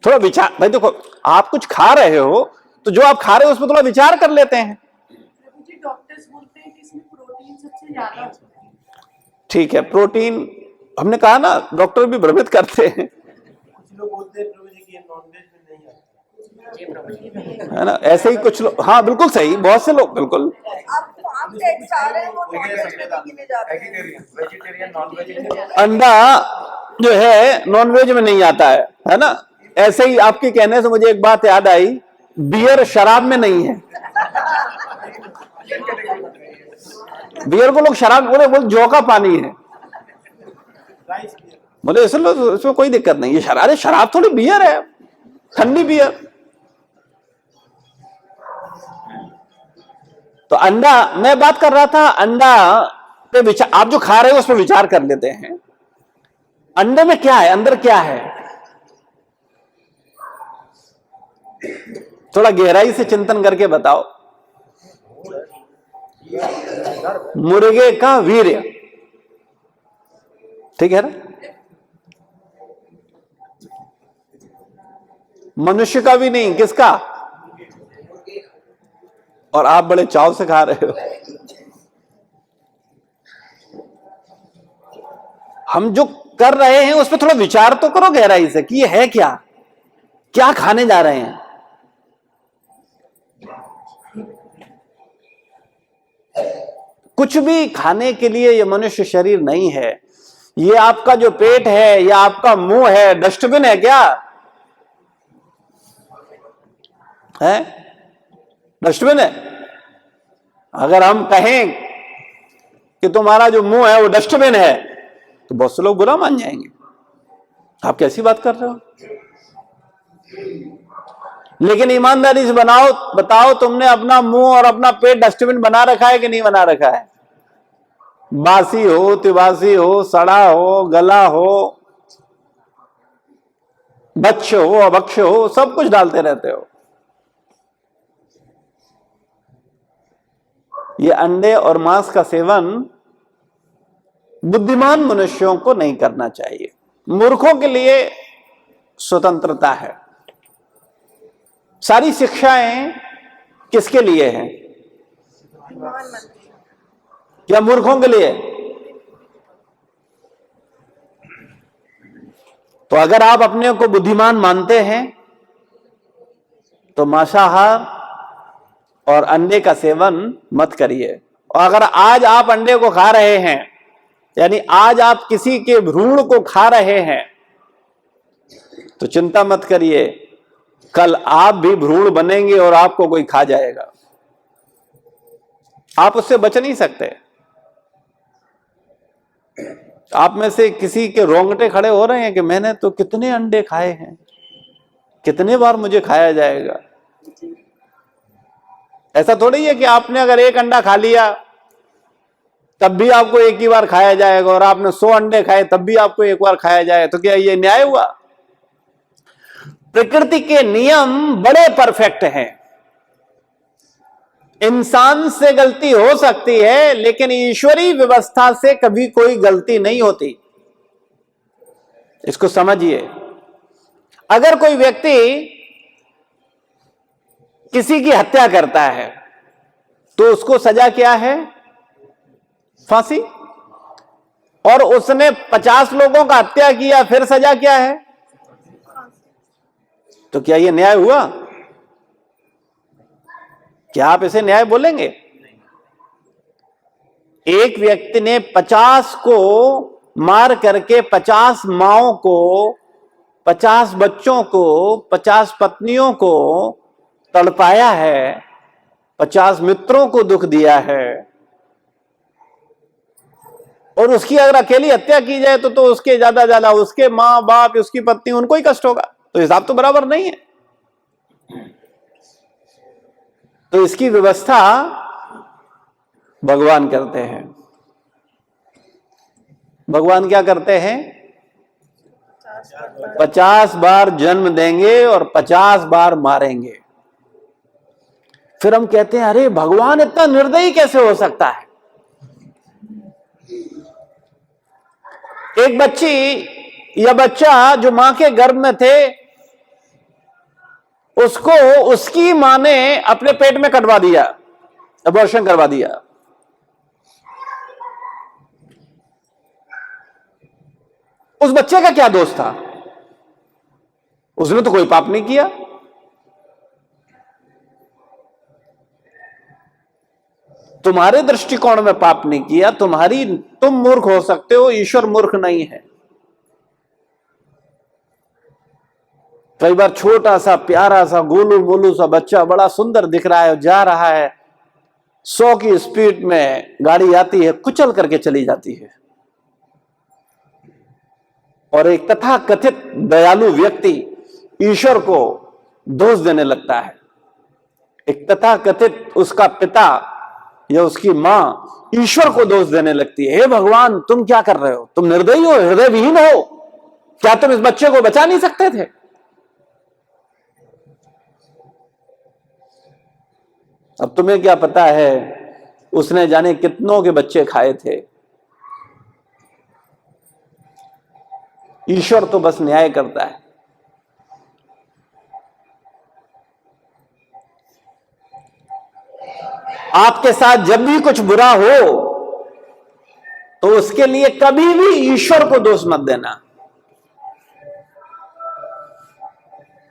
थोड़ा विचार, भाई देखो आप कुछ खा रहे हो तो जो आप खा रहे हो उसमें थोड़ा विचार कर लेते हैं। मुझे डॉक्टर्स बोलते हैं कि इसमें प्रोटीन सबसे ज्यादा होता है। ठीक है, प्रोटीन हमने कहा ना, डॉक्टर भी भ्रमित करते हैं, कुछ लोग बोलते हैं प्रभु जी कि ये नॉनवेज में नहीं आता। है ना, ऐसे ही कुछ लोग। हाँ बिल्कुल सही, बहुत से लोग बिल्कुल। आप टैक्स आ रहे हैं वो नॉनवेज में नहीं गिने जाते हैं। वेजिटेरियन नॉन वेजिटेरियन अंडा जो है नॉनवेज में नहीं आता है ना। ऐसे ही आपके कहने से मुझे एक बात याद आई, बियर शराब में नहीं है। बियर को लोग शराब बोले, जौ का पानी है बोले, इसमें कोई दिक्कत नहीं है। शराब, शराब थोड़ी बियर है, ठंडी बियर। तो अंडा, मैं बात कर रहा था अंडा पे विचार, आप जो खा रहे हो उस पर विचार कर लेते हैं। अंडे में क्या है, अंदर क्या है, थोड़ा गहराई से चिंतन करके बताओ। मुर्गे का वीर्य, ठीक है ना। मनुष्य का भी नहीं, किसका? और आप बड़े चाव से खा रहे हो। हम जो कर रहे हैं उस पर थोड़ा विचार तो करो गहराई से कि ये है क्या, क्या खाने जा रहे हैं। कुछ भी खाने के लिए ये मनुष्य शरीर नहीं है। ये आपका जो पेट है या आपका मुंह है, डस्टबिन है क्या? है, डस्टबिन है। अगर हम कहें कि तुम्हारा जो मुंह है वो डस्टबिन है तो बहुत से लोग बुरा मान जाएंगे। आप कैसी बात कर रहे हो? लेकिन ईमानदारी से बताओ तुमने अपना मुंह और अपना पेट डस्टबिन बना रखा है कि नहीं बना रखा है? बासी हो, तिबासी हो, सड़ा हो, गला हो, बच्च हो, अभक्ष हो, सब कुछ डालते रहते हो। ये अंडे और मांस का सेवन बुद्धिमान मनुष्यों को नहीं करना चाहिए। मूर्खों के लिए स्वतंत्रता है। सारी शिक्षाएं किसके लिए हैं? क्या मूर्खों के लिए? तो अगर आप अपने को बुद्धिमान मानते हैं तो मांसाहार और अंडे का सेवन मत करिए। और अगर आज आप अंडे को खा रहे हैं, यानी आज आप किसी के भ्रूण को खा रहे हैं, तो चिंता मत करिए, कल आप भी भ्रूण बनेंगे और आपको कोई खा जाएगा। आप उससे बच नहीं सकते। आप में से किसी के रोंगटे खड़े हो रहे हैं कि मैंने तो कितने अंडे खाए हैं, कितने बार मुझे खाया जाएगा। ऐसा थोड़ी है कि आपने अगर एक अंडा खा लिया तब भी आपको एक ही बार खाया जाएगा, और आपने 100 अंडे खाए तब भी आपको एक बार खाया जाए। तो क्या ये न्याय हुआ? प्रकृति के नियम बड़े परफेक्ट हैं। इंसान से गलती हो सकती है लेकिन ईश्वरीय व्यवस्था से कभी कोई गलती नहीं होती। इसको समझिए। अगर कोई व्यक्ति किसी की हत्या करता है तो उसको सजा क्या है? फांसी। और उसने 50 लोगों का हत्या किया, फिर सजा क्या है? तो क्या यह न्याय हुआ? क्या आप इसे न्याय बोलेंगे? एक व्यक्ति ने 50 को मार करके 50 माओं को, 50 बच्चों को, 50 पत्नियों को तड़पाया है, 50 मित्रों को दुख दिया है, और उसकी अगर अकेली हत्या की जाए तो उसके ज्यादा उसके माँ बाप, उसकी पत्नी, उनको ही कष्ट होगा। तो हिसाब तो बराबर नहीं है। तो इसकी व्यवस्था भगवान करते हैं। भगवान क्या करते हैं? 50 बार जन्म देंगे और 50 बार मारेंगे। फिर हम कहते हैं अरे भगवान इतना निर्दयी कैसे हो सकता है? एक बच्ची या बच्चा जो मां के गर्भ में थे, उसको उसकी मां ने अपने पेट में कटवा दिया, अबॉर्शन करवा दिया। उस बच्चे का क्या दोष था? उसने तो कोई पाप नहीं किया। तुम्हारे दृष्टिकोण में पाप नहीं किया, तुम मूर्ख हो सकते हो, ईश्वर मूर्ख नहीं है। कई बार छोटा सा प्यारा सा गोलू मोलू सा बच्चा बड़ा सुंदर दिख रहा है, जा रहा है 100 की स्पीड में, गाड़ी आती है कुचल करके चली जाती है, और एक तथाकथित दयालु व्यक्ति ईश्वर को दोष देने लगता है। एक तथाकथित उसका पिता या उसकी मां ईश्वर को दोष देने लगती है, हे भगवान तुम क्या कर रहे हो? तुम निर्दयी हो, हृदय विहीन हो, क्या तुम इस बच्चे को बचा नहीं सकते थे? अब तुम्हें क्या पता है उसने जाने कितनों के बच्चे खाए थे। ईश्वर तो बस न्याय करता है। आपके साथ जब भी कुछ बुरा हो तो उसके लिए कभी भी ईश्वर को दोष मत देना।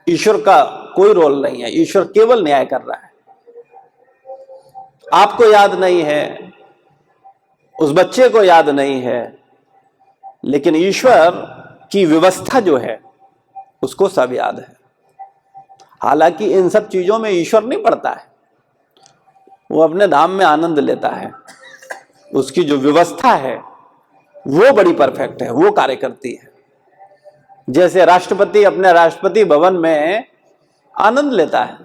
ईश्वर का कोई रोल नहीं है, ईश्वर केवल न्याय कर रहा है। आपको याद नहीं है, उस बच्चे को याद नहीं है, लेकिन ईश्वर की व्यवस्था जो है उसको सब याद है। हालांकि इन सब चीजों में ईश्वर नहीं पड़ता है, वो अपने धाम में आनंद लेता है। उसकी जो व्यवस्था है वो बड़ी परफेक्ट है, वो कार्य करती है। जैसे राष्ट्रपति अपने राष्ट्रपति भवन में आनंद लेता है,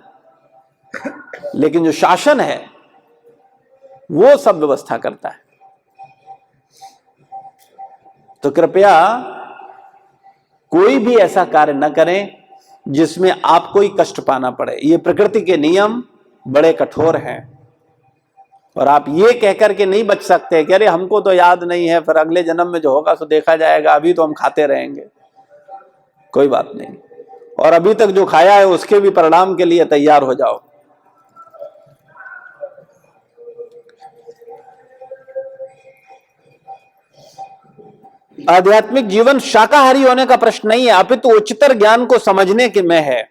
लेकिन जो शासन है वो सब व्यवस्था करता है। तो कृपया कोई भी ऐसा कार्य न करें जिसमें आपको ही कष्ट पाना पड़े। ये प्रकृति के नियम बड़े कठोर हैं, और आप ये कहकर के नहीं बच सकते कि अरे हमको तो याद नहीं है, फिर अगले जन्म में जो होगा सो देखा जाएगा, अभी तो हम खाते रहेंगे। कोई बात नहीं, और अभी तक जो खाया है उसके भी परिणाम के लिए तैयार हो जाओ। आध्यात्मिक जीवन शाकाहारी होने का प्रश्न नहीं है, अपितु उच्चतर ज्ञान को समझने के में है।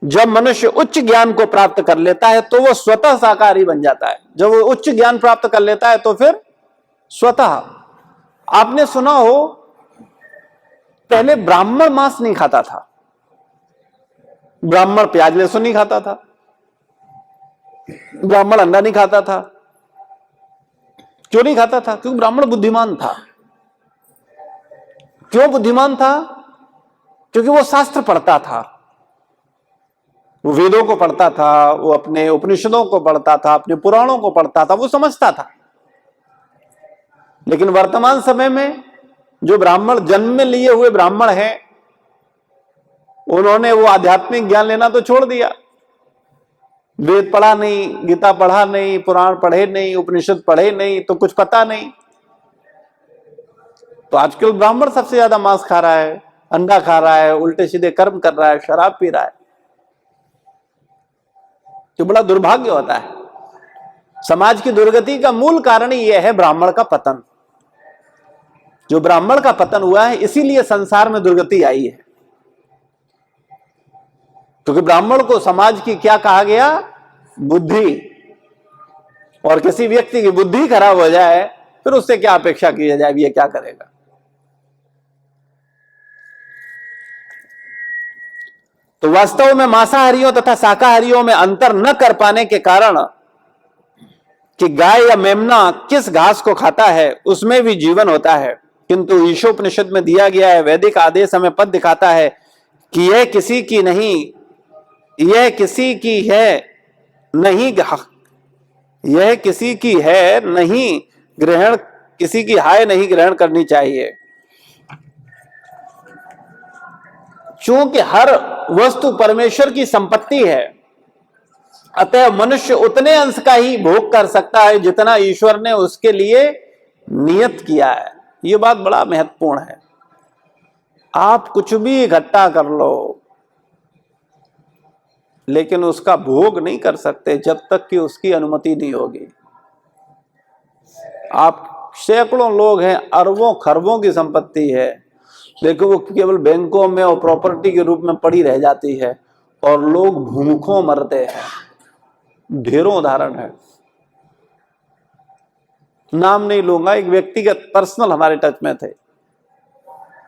जब मनुष्य उच्च ज्ञान को प्राप्त कर लेता है तो वो स्वतः शाकाहारी बन जाता है। जब वो उच्च ज्ञान प्राप्त कर लेता है तो फिर स्वतः। आपने सुना हो पहले ब्राह्मण मांस नहीं खाता था, ब्राह्मण प्याज लहसुन नहीं खाता था, ब्राह्मण अंडा नहीं खाता था। क्यों नहीं खाता था? क्योंकि ब्राह्मण बुद्धिमान था। क्यों बुद्धिमान था? क्योंकि वो शास्त्र पढ़ता था, वो वेदों को पढ़ता था, वो अपने उपनिषदों को पढ़ता था, अपने पुराणों को पढ़ता था, वो समझता था। लेकिन वर्तमान समय में जो ब्राह्मण जन्म में लिए हुए ब्राह्मण हैं, उन्होंने वो आध्यात्मिक ज्ञान लेना तो छोड़ दिया। वेद पढ़ा नहीं, गीता पढ़ा नहीं, पुराण पढ़े नहीं, उपनिषद पढ़े नहीं, तो कुछ पता नहीं। तो आजकल ब्राह्मण सबसे ज्यादा मांस खा रहा है, अंडा खा रहा है, उल्टे सीधे कर्म कर रहा है, शराब पी रहा है। तो बड़ा दुर्भाग्य होता है। समाज की दुर्गति का मूल कारण ही यह है ब्राह्मण का पतन। जो ब्राह्मण का पतन हुआ है इसीलिए संसार में दुर्गति आई है, क्योंकि ब्राह्मण को समाज की क्या कहा गया? बुद्धि। और किसी व्यक्ति की बुद्धि खराब हो जाए फिर उससे क्या अपेक्षा की जाए? ये क्या करेगा? तो वास्तव में मांसाहारियों तथा शाकाहारियों में अंतर न कर पाने के कारण कि गाय या मेमना किस घास को खाता है उसमें भी जीवन होता है, किंतु ईशोपनिषद में दिया गया है वैदिक आदेश हमें पद दिखाता है कि यह किसी की नहीं, यह किसी की है नहीं, यह किसी की है नहीं ग्रहण, किसी की हाय नहीं ग्रहण करनी चाहिए। चूंकि हर वस्तु परमेश्वर की संपत्ति है, अतः मनुष्य उतने अंश का ही भोग कर सकता है जितना ईश्वर ने उसके लिए नियत किया है। यह बात बड़ा महत्वपूर्ण है। आप कुछ भी इकट्ठा कर लो, लेकिन उसका भोग नहीं कर सकते जब तक कि उसकी अनुमति नहीं होगी। आप सैकड़ों लोग हैं, अरबों खरबों की संपत्ति है, लेकिन वो केवल बैंकों में और प्रॉपर्टी के रूप में पड़ी रह जाती है और लोग भूखों मरते हैं। ढेरों उदाहरण है, नाम नहीं लूंगा। एक व्यक्तिगत पर्सनल हमारे टच में थे,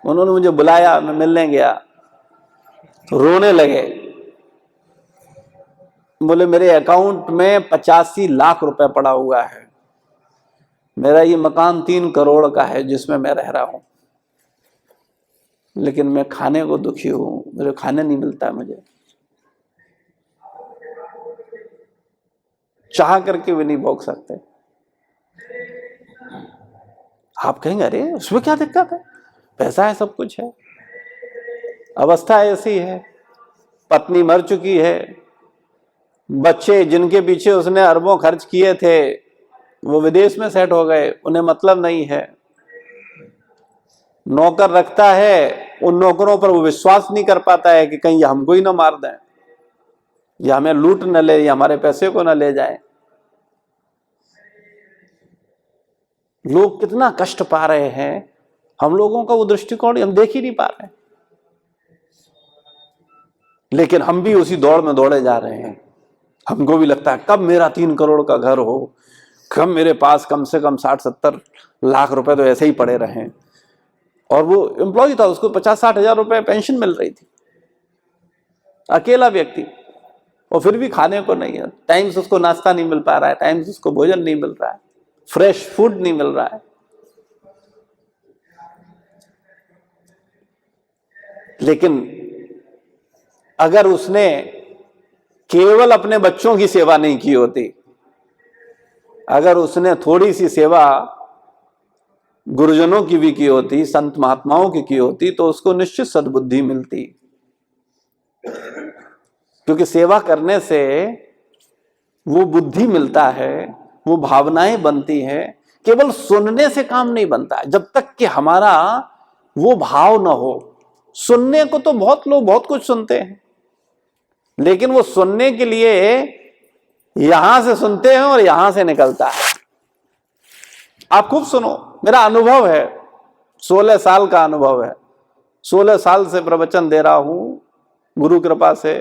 उन्होंने मुझे बुलाया, मैं मिलने गया, रोने लगे। बोले मेरे अकाउंट में 85 लाख रुपए पड़ा हुआ है, मेरा ये मकान 3 करोड़ का है जिसमें मैं रह रहा हूं, लेकिन मैं खाने को दुखी हूं, मेरे खाने नहीं मिलता है, मुझे चाह करके भी नहीं भोग सकते। आप कहेंगे अरे उसमें क्या दिक्कत है, पैसा है, सब कुछ है। अवस्था ऐसी है, पत्नी मर चुकी है, बच्चे जिनके पीछे उसने अरबों खर्च किए थे वो विदेश में सेट हो गए, उन्हें मतलब नहीं है। नौकर रखता है, उन नौकरों पर वो विश्वास नहीं कर पाता है कि कहीं हमको ही ना मार दें, या हमें लूट न ले, या हमारे पैसे को न ले जाए। लोग कितना कष्ट पा रहे हैं, हम लोगों का वो दृष्टिकोण हम देख ही नहीं पा रहे हैं, लेकिन हम भी उसी दौड़ में दौड़े जा रहे हैं। हमको भी लगता है कब मेरा 3 करोड़ का घर हो, कब मेरे पास कम से कम 60-70 लाख रुपए तो ऐसे ही पड़े रहे। और वो एम्प्लॉय था, उसको 50-60 हजार रुपए पेंशन मिल रही थी, अकेला व्यक्ति, और फिर भी खाने को नहीं है, टाइम से उसको नाश्ता नहीं मिल पा रहा है, टाइम से उसको भोजन नहीं मिल रहा है, फ्रेश फूड नहीं मिल रहा है। लेकिन अगर उसने केवल अपने बच्चों की सेवा नहीं की होती, अगर उसने थोड़ी सी सेवा गुरुजनों की भी की होती, संत महात्माओं की होती, तो उसको निश्चित सद्बुद्धि मिलती। क्योंकि सेवा करने से वो बुद्धि मिलता है, वो भावनाएं बनती हैं। केवल सुनने से काम नहीं बनता है, जब तक कि हमारा वो भाव ना हो। सुनने को तो बहुत लोग बहुत कुछ सुनते हैं, लेकिन वो सुनने के लिए यहां से सुनते हैं और यहां से निकलता है। आप खूब सुनो, मेरा अनुभव है, 16 साल का अनुभव है, 16 साल से प्रवचन दे रहा हूं, गुरु कृपा से।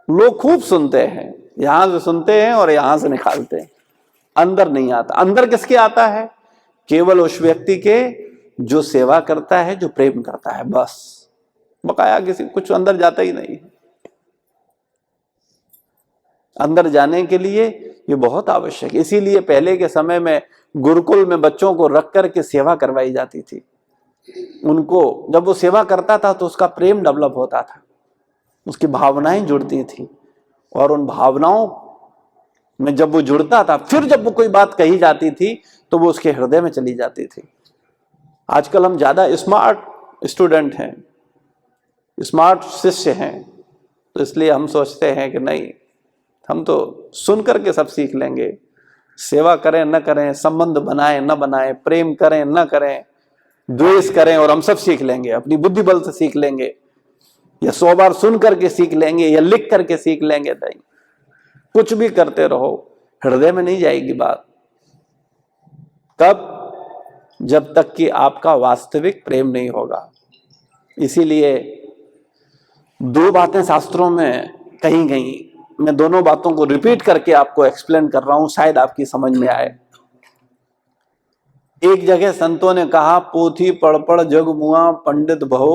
लोग खूब सुनते हैं, यहां से सुनते हैं और यहां से निकालते हैं, अंदर नहीं आता। अंदर किसके आता है? केवल उस व्यक्ति के जो सेवा करता है, जो प्रेम करता है, बस। बकाया किसी कुछ अंदर जाता ही नहीं। अंदर जाने के लिए ये बहुत आवश्यक है। इसीलिए पहले के समय में गुरुकुल में बच्चों को रख कर के सेवा करवाई जाती थी। उनको जब वो सेवा करता था तो उसका प्रेम डेवलप होता था, उसकी भावनाएं जुड़ती थी, और उन भावनाओं में जब वो जुड़ता था, फिर जब वो कोई बात कही जाती थी तो वो उसके हृदय में चली जाती थी। आजकल हम ज्यादा स्मार्ट स्टूडेंट हैं, स्मार्ट शिष्य हैं, तो इसलिए हम सोचते हैं कि नहीं, हम तो सुन करके सब सीख लेंगे। सेवा करें न करें, संबंध बनाएं न बनाएं, प्रेम करें न करें, द्वेष करें, और हम सब सीख लेंगे, अपनी बुद्धि बल से सीख लेंगे, या 100 बार सुन करके सीख लेंगे, या लिख करके सीख लेंगे। नहीं, कुछ भी करते रहो, हृदय में नहीं जाएगी बात। कब? जब तक कि आपका वास्तविक प्रेम नहीं होगा। इसीलिए 2 बातें शास्त्रों में कही गई, मैं दोनों बातों को रिपीट करके आपको एक्सप्लेन कर रहा हूं, शायद आपकी समझ में आए। एक जगह संतों ने कहा, पोथी पढ़ पढ़ जग मुआ, पंडित भव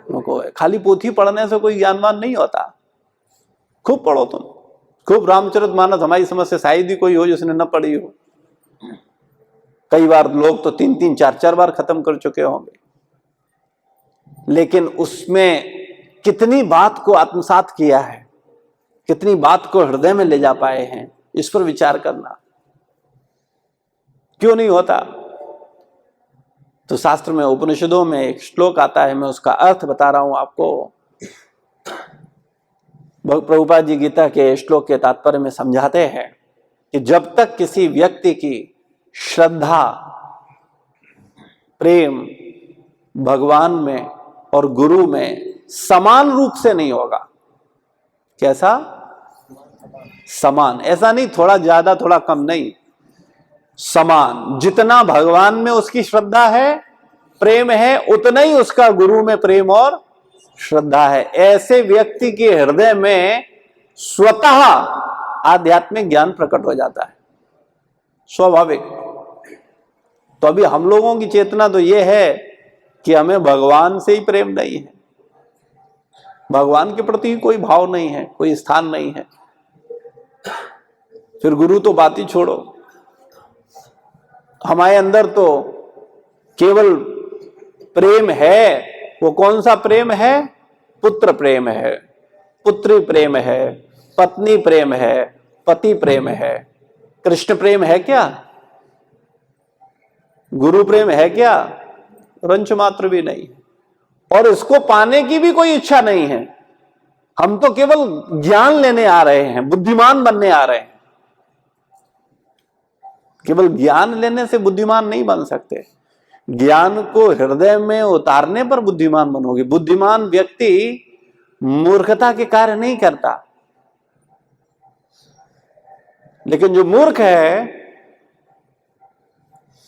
मुको। खाली पोथी पढ़ने से कोई ज्ञानवान नहीं होता, खूब पढ़ो तुम, खूब रामचरितमानस हमारी समझ से शायद ही कोई हो जिसने न पढ़ी हो। कई बार लोग तो 3-3, 4-4 बार खत्म कर चुके होंगे, लेकिन उसमें कितनी बात को आत्मसात किया है, कितनी बात को हृदय में ले जा पाए हैं, इस पर विचार करना क्यों नहीं होता। तो शास्त्र में, उपनिषदों में एक श्लोक आता है, मैं उसका अर्थ बता रहा हूं आपको। प्रभुपाद जी गीता के श्लोक के तात्पर्य में समझाते हैं कि जब तक किसी व्यक्ति की श्रद्धा, प्रेम भगवान में और गुरु में समान रूप से नहीं होगा। कैसा? समान, ऐसा नहीं थोड़ा ज्यादा थोड़ा कम नहीं, समान। जितना भगवान में उसकी श्रद्धा है, प्रेम है, उतना ही उसका गुरु में प्रेम और श्रद्धा है। ऐसे व्यक्ति के हृदय में स्वतः आध्यात्मिक ज्ञान प्रकट हो जाता है, स्वाभाविक। तो अभी हम लोगों की चेतना तो यह है कि हमें भगवान से ही प्रेम नहीं है, भगवान के प्रति कोई भाव नहीं है, कोई स्थान नहीं है। फिर गुरु तो बात ही छोड़ो, हमारे अंदर तो केवल प्रेम है। वो कौन सा प्रेम है? पुत्र प्रेम है, पुत्री प्रेम है, पत्नी प्रेम है, पति प्रेम है। कृष्ण प्रेम है क्या? गुरु प्रेम है क्या? रंच मात्र भी नहीं। और इसको पाने की भी कोई इच्छा नहीं है। हम तो केवल ज्ञान लेने आ रहे हैं, बुद्धिमान बनने आ रहे हैं। केवल ज्ञान लेने से बुद्धिमान नहीं बन सकते, ज्ञान को हृदय में उतारने पर बुद्धिमान बनोगे। बुद्धिमान व्यक्ति मूर्खता के कार्य नहीं करता, लेकिन जो मूर्ख है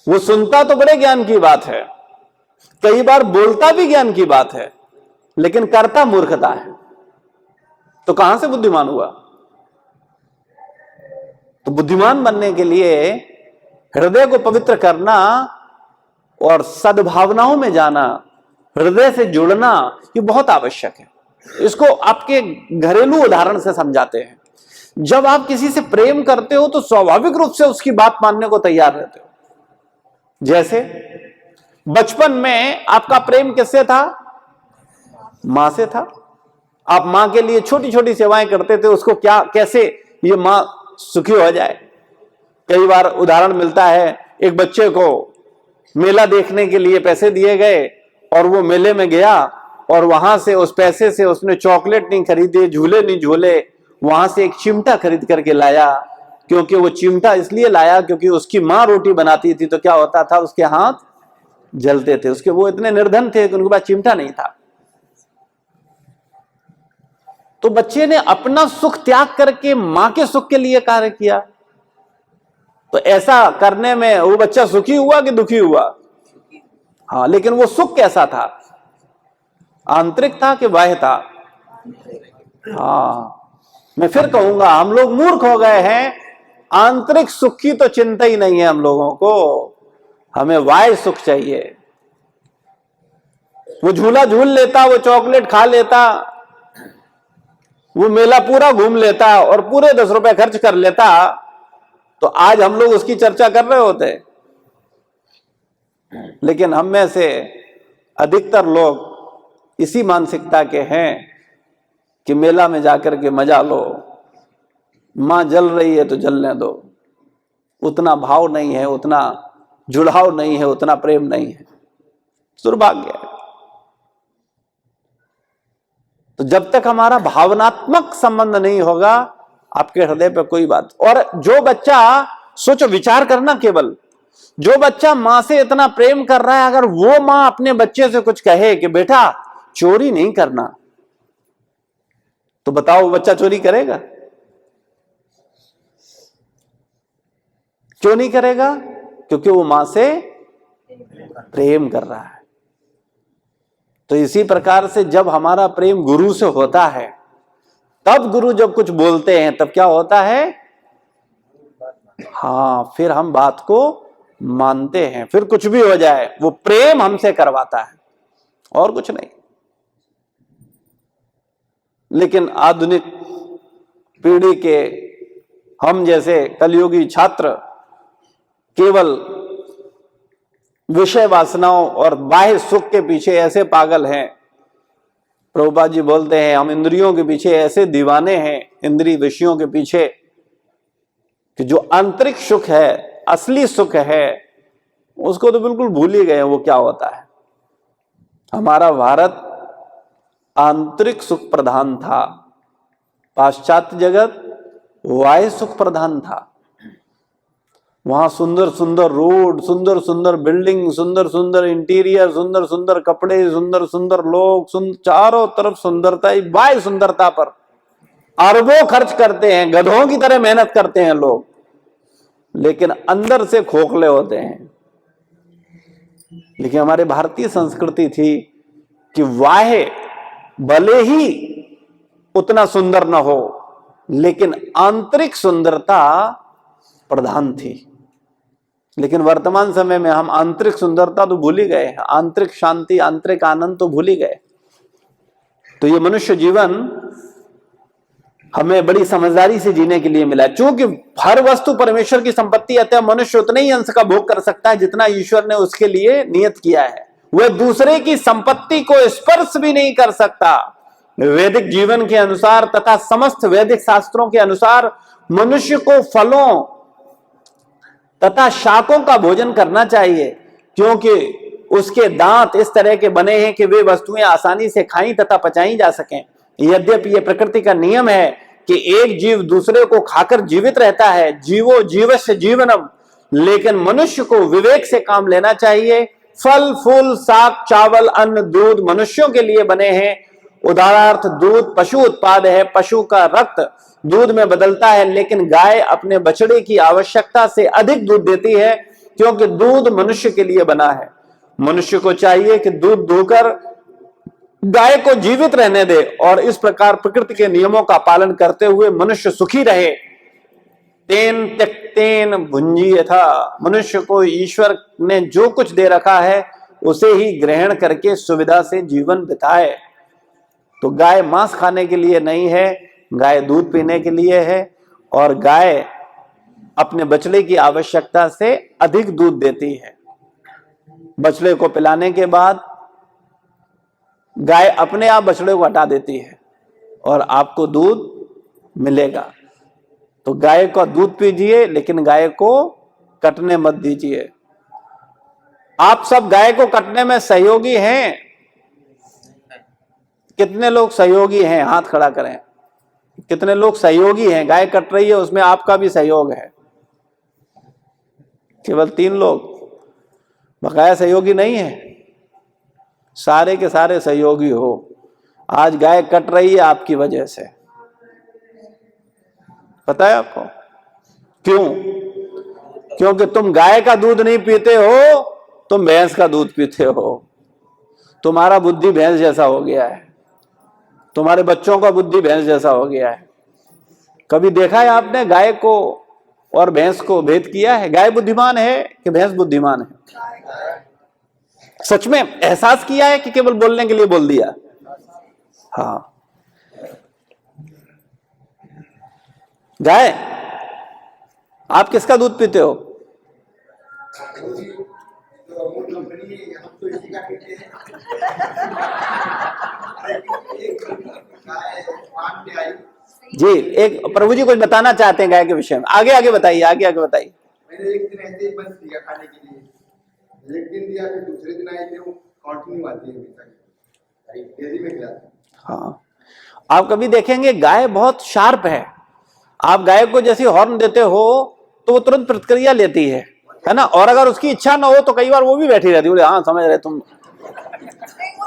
वो सुनता तो बड़े ज्ञान की बात है, कई बार बोलता भी ज्ञान की बात है, लेकिन करता मूर्खता है। तो कहां से बुद्धिमान हुआ? तो बुद्धिमान बनने के लिए हृदय को पवित्र करना और सद्भावनाओं में जाना, हृदय से जुड़ना, ये बहुत आवश्यक है। इसको आपके घरेलू उदाहरण से समझाते हैं। जब आप किसी से प्रेम करते हो तो स्वाभाविक रूप से उसकी बात मानने को तैयार रहते हो। जैसे बचपन में आपका प्रेम किससे था? मां से था। आप मां के लिए छोटी छोटी सेवाएं करते थे, उसको क्या, कैसे ये मां सुखी हो जाए। कई बार उदाहरण मिलता है, एक बच्चे को मेला देखने के लिए पैसे दिए गए और वो मेले में गया और वहां से उस पैसे से उसने चॉकलेट नहीं खरीदे, झूले नहीं झूले, वहां से एक चिमटा खरीद करके लाया। क्योंकि वो चिमटा इसलिए लाया क्योंकि उसकी मां रोटी बनाती थी, तो क्या होता था, उसके हाथ जलते थे। उसके, वो इतने निर्धन थे कि उनके पास चिमटा नहीं था। तो बच्चे ने अपना सुख त्याग करके मां के सुख के लिए कार्य किया। तो ऐसा करने में वो बच्चा सुखी हुआ कि दुखी हुआ? हाँ, लेकिन वो सुख कैसा था? आंतरिक था कि बाह्य था? हाँ, मैं फिर कहूंगा, हम लोग मूर्ख हो गए हैं। आंतरिक सुख की तो चिंता ही नहीं है हम लोगों को, हमें बाह्य सुख चाहिए। वो झूला झूल लेता, वो चॉकलेट खा लेता, वो मेला पूरा घूम लेता और पूरे 10 रुपए खर्च कर लेता, तो आज हम लोग उसकी चर्चा कर रहे होते। लेकिन हम में से अधिकतर लोग इसी मानसिकता के हैं कि मेला में जाकर के मजा लो, मां जल रही है तो जलने दो। उतना भाव नहीं है, उतना जुड़ाव नहीं है, उतना प्रेम नहीं है। दुर्भाग्य है। तो जब तक हमारा भावनात्मक संबंध नहीं होगा, आपके हृदय पे कोई बात। और जो बच्चा, सोचो, विचार करना, केवल जो बच्चा मां से इतना प्रेम कर रहा है, अगर वो मां अपने बच्चे से कुछ कहे कि बेटा चोरी नहीं करना, तो बताओ वो बच्चा चोरी करेगा? क्यों नहीं करेगा? क्योंकि वो मां से प्रेम कर रहा है। तो इसी प्रकार से जब हमारा प्रेम गुरु से होता है, तब गुरु जब कुछ बोलते हैं तब क्या होता है? हाँ, फिर हम बात को मानते हैं। फिर कुछ भी हो जाए, वो प्रेम हमसे करवाता है और कुछ नहीं। लेकिन आधुनिक पीढ़ी के हम जैसे कलयुगी छात्र केवल विषय वासनाओं और बाह्य सुख के पीछे ऐसे पागल हैं। प्रभुपाद जी बोलते हैं हम इंद्रियों के पीछे ऐसे दीवाने हैं, इंद्रिय विषयों के पीछे, कि जो आंतरिक सुख है, असली सुख है, उसको तो बिल्कुल भूल ही गए वो क्या होता है। हमारा भारत आंतरिक सुख प्रधान था, पाश्चात्य जगत बाह्य सुख प्रधान था। वहां सुंदर सुंदर रोड, सुंदर सुंदर बिल्डिंग, सुंदर सुंदर इंटीरियर, सुंदर सुंदर कपड़े, सुंदर सुंदर लोग, चारों तरफ सुंदरता ही बाह्य सुंदरता पर अरबों खर्च करते हैं, गधों की तरह मेहनत करते हैं लोग, लेकिन अंदर से खोखले होते हैं। लेकिन हमारे भारतीय संस्कृति थी कि बाह्य भले ही उतना सुंदर न हो, लेकिन आंतरिक सुंदरता प्रधान थी। लेकिन वर्तमान समय में हम आंतरिक सुंदरता तो भूल ही गए, आंतरिक शांति, आंतरिक आनंद तो भूल ही गए। तो ये मनुष्य जीवन हमें बड़ी समझदारी से जीने के लिए मिला। चूंकि हर वस्तु परमेश्वर की संपत्ति, अतः मनुष्य उतने ही अंश का भोग कर सकता है जितना ईश्वर ने उसके लिए नियत किया है। वह दूसरे की संपत्ति को स्पर्श भी नहीं कर सकता। वैदिक जीवन के अनुसार तथा समस्त वैदिक शास्त्रों के अनुसार मनुष्य को फलों तथा शाकों का भोजन करना चाहिए, क्योंकि उसके दांत इस तरह के बने हैं कि वे वस्तुएं आसानी से खाई तथा पचाई जा सकें। यद्यपि यह प्रकृति का नियम है कि एक जीव दूसरे को खाकर जीवित रहता है, जीवो जीवस्य जीवनम, लेकिन मनुष्य को विवेक से काम लेना चाहिए। फल फूल साग चावल अन्न दूध मनुष्यों के लिए बने हैं। उदाहरणार्थ दूध पशु उत्पाद है, पशु का रक्त दूध में बदलता है, लेकिन गाय अपने बछड़े की आवश्यकता से अधिक दूध देती है, क्योंकि दूध मनुष्य के लिए बना है। मनुष्य को चाहिए कि दूध दूहकर गाय को जीवित रहने दे, और इस प्रकार प्रकृति के नियमों का पालन करते हुए मनुष्य सुखी रहे। तेन त्यक्तेन भुंजीयथा, मनुष्य को ईश्वर ने जो कुछ दे रखा है उसे ही ग्रहण करके सुविधा से जीवन बिताए। तो गाय मांस खाने के लिए नहीं है, गाय दूध पीने के लिए है, और गाय अपने बछड़े की आवश्यकता से अधिक दूध देती है। बछड़े को पिलाने के बाद गाय अपने आप बछड़े को हटा देती है और आपको दूध मिलेगा। तो गाय का दूध पीजिए, लेकिन गाय को कटने मत दीजिए। आप सब गाय को कटने में सहयोगी हैं? कितने लोग सहयोगी हैं? हाथ खड़ा करें। कितने लोग सहयोगी हैं? गाय कट रही है, उसमें आपका भी सहयोग है। केवल 3 लोग, बकाया सहयोगी नहीं है। सारे के सारे सहयोगी हो। आज गाय कट रही है आपकी वजह से, पता है आपको क्यों? क्योंकि तुम गाय का दूध नहीं पीते हो, तुम भैंस का दूध पीते हो। तुम्हारा बुद्धि भैंस जैसा हो गया है, तुम्हारे बच्चों का बुद्धि भैंस जैसा हो गया है। कभी देखा है आपने गाय को और भैंस को भेद किया है? गाय बुद्धिमान है कि भैंस बुद्धिमान है? सच में एहसास किया है कि केवल बोलने के लिए बोल दिया? हाँ। गाय, आप किसका दूध पीते हो? जी, एक प्रभु जी कुछ बताना चाहते हैं गाय के विषय में। आगे आगे बताइए, आगे आगे बताइए। मैंने एक दिन ऐसे ही बंद किया खाने के लिए, एक दिन दिया, फिर दूसरे दिन आए थे, वो कंटिन्यू आती है डेली में खिलाते। हाँ, आप कभी देखेंगे गाय बहुत शार्प है। आप गाय को जैसे हॉर्न देते हो तो वो तुरंत प्रतिक्रिया लेती है ना। और अगर उसकी इच्छा ना हो तो कई बार वो भी बैठी रहती है, बोले हाँ समझ रहे तुम। वो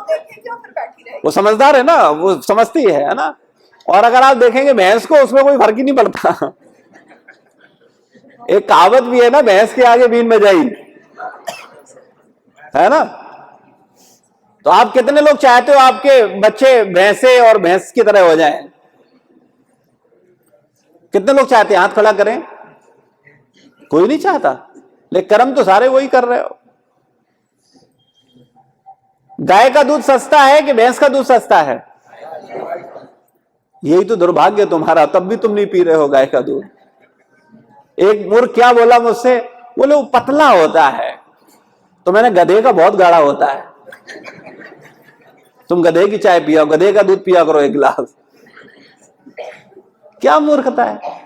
देखे क्यों फिर बैठी रहेगी? वो समझदार है ना, वो समझती है ना। और अगर आप देखेंगे भैंस को, उसमें कोई फर्क ही नहीं पड़ता। एक कहावत भी है ना, भैंस के आगे बीन में जाई, है ना। तो आप कितने लोग चाहते हो आपके बच्चे भैंसे और भैंस की तरह हो जाएं? कितने लोग चाहते हैं? हाथ खड़ा करें। कोई नहीं चाहता, लेकिन कर्म तो सारे वही कर रहे हो। गाय का दूध सस्ता है कि भैंस का दूध सस्ता है? यही तो दुर्भाग्य तुम्हारा, तब भी तुम नहीं पी रहे हो गाय का दूध। एक मूर्ख क्या बोला मुझसे, बोले वो पतला होता है, तो मैंने गधे का बहुत गाढ़ा होता है, तुम गधे की चाय पिया, गधे का दूध पिया करो 1 गिलास। क्या मूर्खता है।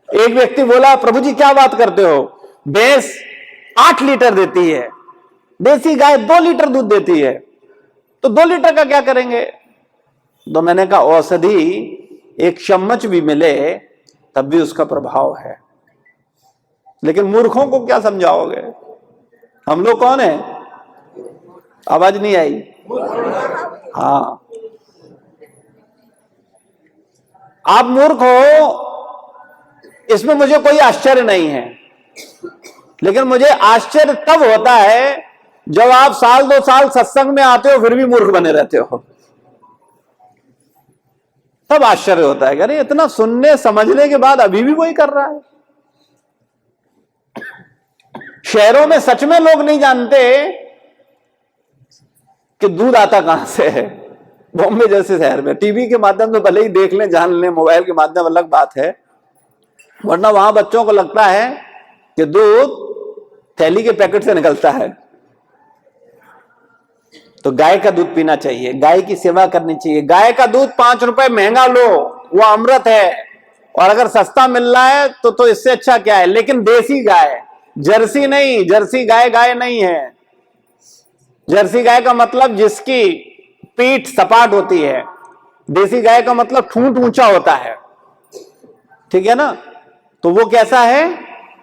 एक व्यक्ति बोला, प्रभु जी क्या बात करते हो, भैंस 8 लीटर देती है, देसी गाय 2 लीटर दूध देती है, तो 2 लीटर का क्या करेंगे। तो मैंने कहा औषधि 1 चम्मच भी मिले तब भी उसका प्रभाव है, लेकिन मूर्खों को क्या समझाओगे। हम लोग कौन है, आवाज नहीं आई। हाँ, आप मूर्ख हो इसमें मुझे कोई आश्चर्य नहीं है, लेकिन मुझे आश्चर्य तब होता है जब आप 1-2 साल सत्संग में आते हो फिर भी मूर्ख बने रहते हो, तब आश्चर्य होता है। अरे इतना सुनने समझने के बाद अभी भी वही कर रहा है। शहरों में सच में लोग नहीं जानते कि दूध आता कहां से है। बॉम्बे जैसे शहर में टीवी के माध्यम से भले ही देख लें, जान लें, मोबाइल के माध्यम अलग बात है, वरना वहां बच्चों को लगता है कि दूध थैली के पैकेट से निकलता है। तो गाय का दूध पीना चाहिए, गाय की सेवा करनी चाहिए। गाय का दूध 5 रुपए महंगा लो, वो अमृत है, और अगर सस्ता मिल रहा है तो इससे अच्छा क्या है। लेकिन देसी गाय, जर्सी नहीं, जर्सी गाय गाय नहीं है। जर्सी गाय का मतलब जिसकी पीठ सपाट होती है, देसी गाय का मतलब ठूंठ ऊंचा होता है, ठीक है ना। तो वो कैसा है,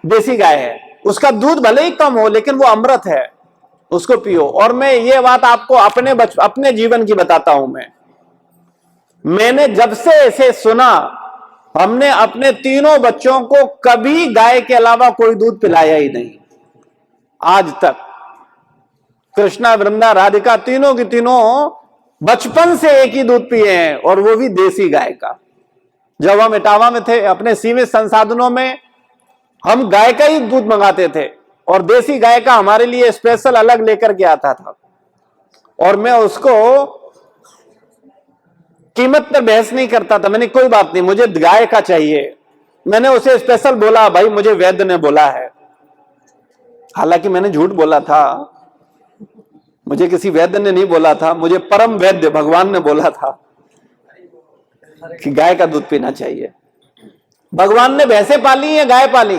देसी गाय है, उसका दूध भले ही कम हो लेकिन वो अमृत है, उसको पियो। और मैं ये बात आपको अपने जीवन की बताता हूं। मैंने जब से इसे सुना, हमने अपने 3 बच्चों को कभी गाय के अलावा कोई दूध पिलाया ही नहीं आज तक। कृष्णा, वृंदा, राधिका, तीनों की तीनों बचपन से एक ही दूध पिए हैं, और वो भी देसी गाय का। जब हम इटावा में थे, अपने सीमित संसाधनों में हम गाय का ही दूध मंगाते थे, और देसी गाय का हमारे लिए स्पेशल अलग लेकर के आता था। और मैं उसको कीमत पर बहस नहीं करता था, मैंने कोई बात नहीं, मुझे गाय का चाहिए। मैंने उसे स्पेशल बोला, भाई मुझे वैद्य ने बोला है। हालांकि मैंने झूठ बोला था, मुझे किसी वैद्य ने नहीं बोला था, मुझे परम वैद्य भगवान ने बोला था कि गाय का दूध पीना चाहिए। भगवान ने भैंसे पाली या गाय पाली?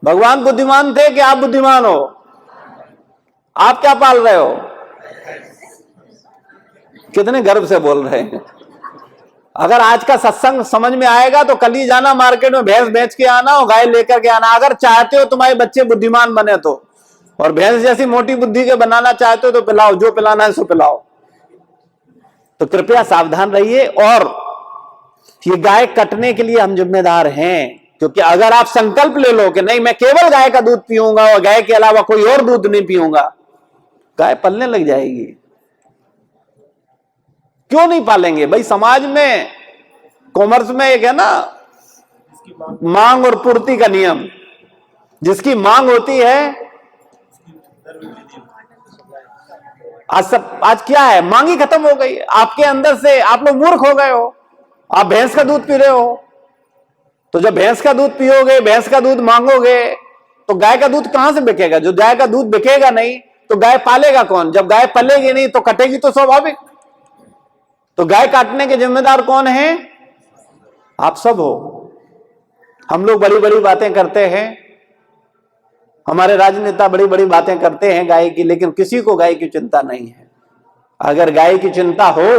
भगवान बुद्धिमान थे कि आप बुद्धिमान हो? आप क्या पाल रहे हो? कितने गर्व से बोल रहे हैं। अगर आज का सत्संग समझ में आएगा तो कल ही जाना मार्केट में, भैंस बेच के आना और गाय लेकर के आना। अगर चाहते हो तुम्हारे बच्चे बुद्धिमान बने तो, और भैंस जैसी मोटी बुद्धि के बनाना चाहते हो तो पिलाओ, जो पिलाना है सो पिलाओ। तो कृपया सावधान रहिए। और ये गाय कटने के लिए हम जिम्मेदार हैं, क्योंकि अगर आप संकल्प ले लो कि नहीं मैं केवल गाय का दूध पीऊंगा और गाय के अलावा कोई और दूध नहीं पीऊंगा, गाय पलने लग जाएगी। क्यों नहीं पालेंगे भाई? समाज में, कॉमर्स में एक है ना मांग और पूर्ति का नियम, जिसकी मांग होती है, आज क्या है, मांग ही खत्म हो गई। आपके अंदर से आप लोग मूर्ख हो गए हो, आप भैंस का दूध पी रहे हो। तो जब भैंस का दूध पियोगे, भैंस का दूध मांगोगे, तो गाय का दूध कहां से बिकेगा? जो गाय का दूध बिकेगा नहीं तो गाय पालेगा कौन? जब गाय पलेगी नहीं तो कटेगी तो स्वाभाविक। तो गाय काटने के जिम्मेदार कौन है? आप सब हो। हम लोग बड़ी बड़ी बातें करते हैं, हमारे राजनेता बड़ी बड़ी बातें करते हैं गाय की, लेकिन किसी को गाय की चिंता नहीं है। अगर गाय की चिंता हो,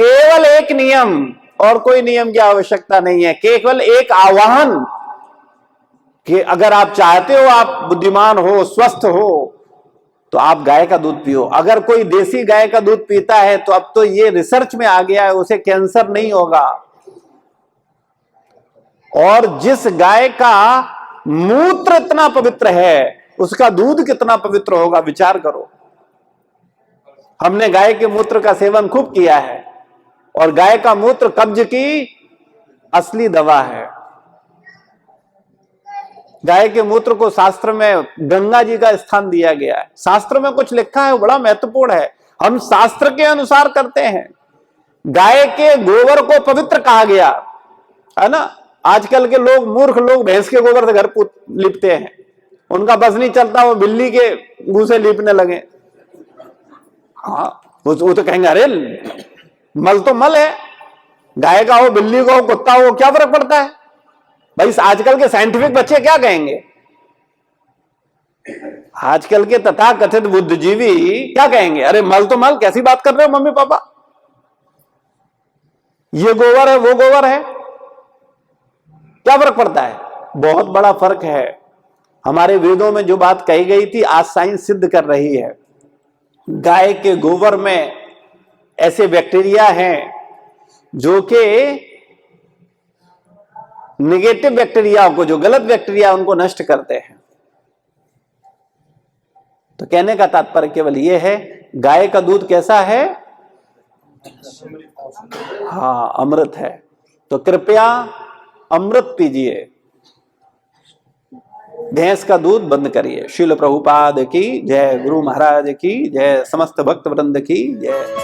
केवल एक नियम, और कोई नियम की आवश्यकता नहीं है, केवल एक आह्वान कि अगर आप चाहते हो आप बुद्धिमान हो, स्वस्थ हो, तो आप गाय का दूध पियो। अगर कोई देसी गाय का दूध पीता है तो अब तो ये रिसर्च में आ गया है, उसे कैंसर नहीं होगा। और जिस गाय का मूत्र इतना पवित्र है, उसका दूध कितना पवित्र होगा, विचार करो। हमने गाय के मूत्र का सेवन खूब किया है, और गाय का मूत्र कब्ज की असली दवा है। गाय के मूत्र को शास्त्र में गंगा जी का स्थान दिया गया है। शास्त्र में कुछ लिखा है, वो बड़ा महत्वपूर्ण है। हम शास्त्र के अनुसार करते हैं, गाय के गोबर को पवित्र कहा गया है ना। आजकल के लोग, मूर्ख लोग, भैंस के गोबर से घर लिपते हैं, उनका बस नहीं चलता, वो बिल्ली के गू से लिपने लगे। हाँ, वो तो कहेंगे अरे मल तो मल है, गाय का हो, बिल्ली का हो, कुत्ता हो, क्या फर्क पड़ता है भाई। आजकल के साइंटिफिक बच्चे क्या कहेंगे, आजकल के तथाकथित बुद्धिजीवी क्या कहेंगे, अरे मल तो मल, कैसी बात कर रहे हो मम्मी पापा, ये गोबर है वो गोबर है, क्या फर्क पड़ता है। बहुत बड़ा फर्क है। हमारे वेदों में जो बात कही गई थी आज साइंस सिद्ध कर रही है। गाय के गोबर में ऐसे बैक्टीरिया हैं जो कि नेगेटिव बैक्टीरिया को, जो गलत बैक्टीरिया उनको नष्ट करते हैं। तो कहने का तात्पर्य केवल यह है, गाय का दूध कैसा है, हाँ अमृत है। तो कृपया अमृत पीजिए, भैंस का दूध बंद करिए। श्रील प्रभुपाद की जय, गुरु महाराज की जय, समस्त भक्त वृंद की जय।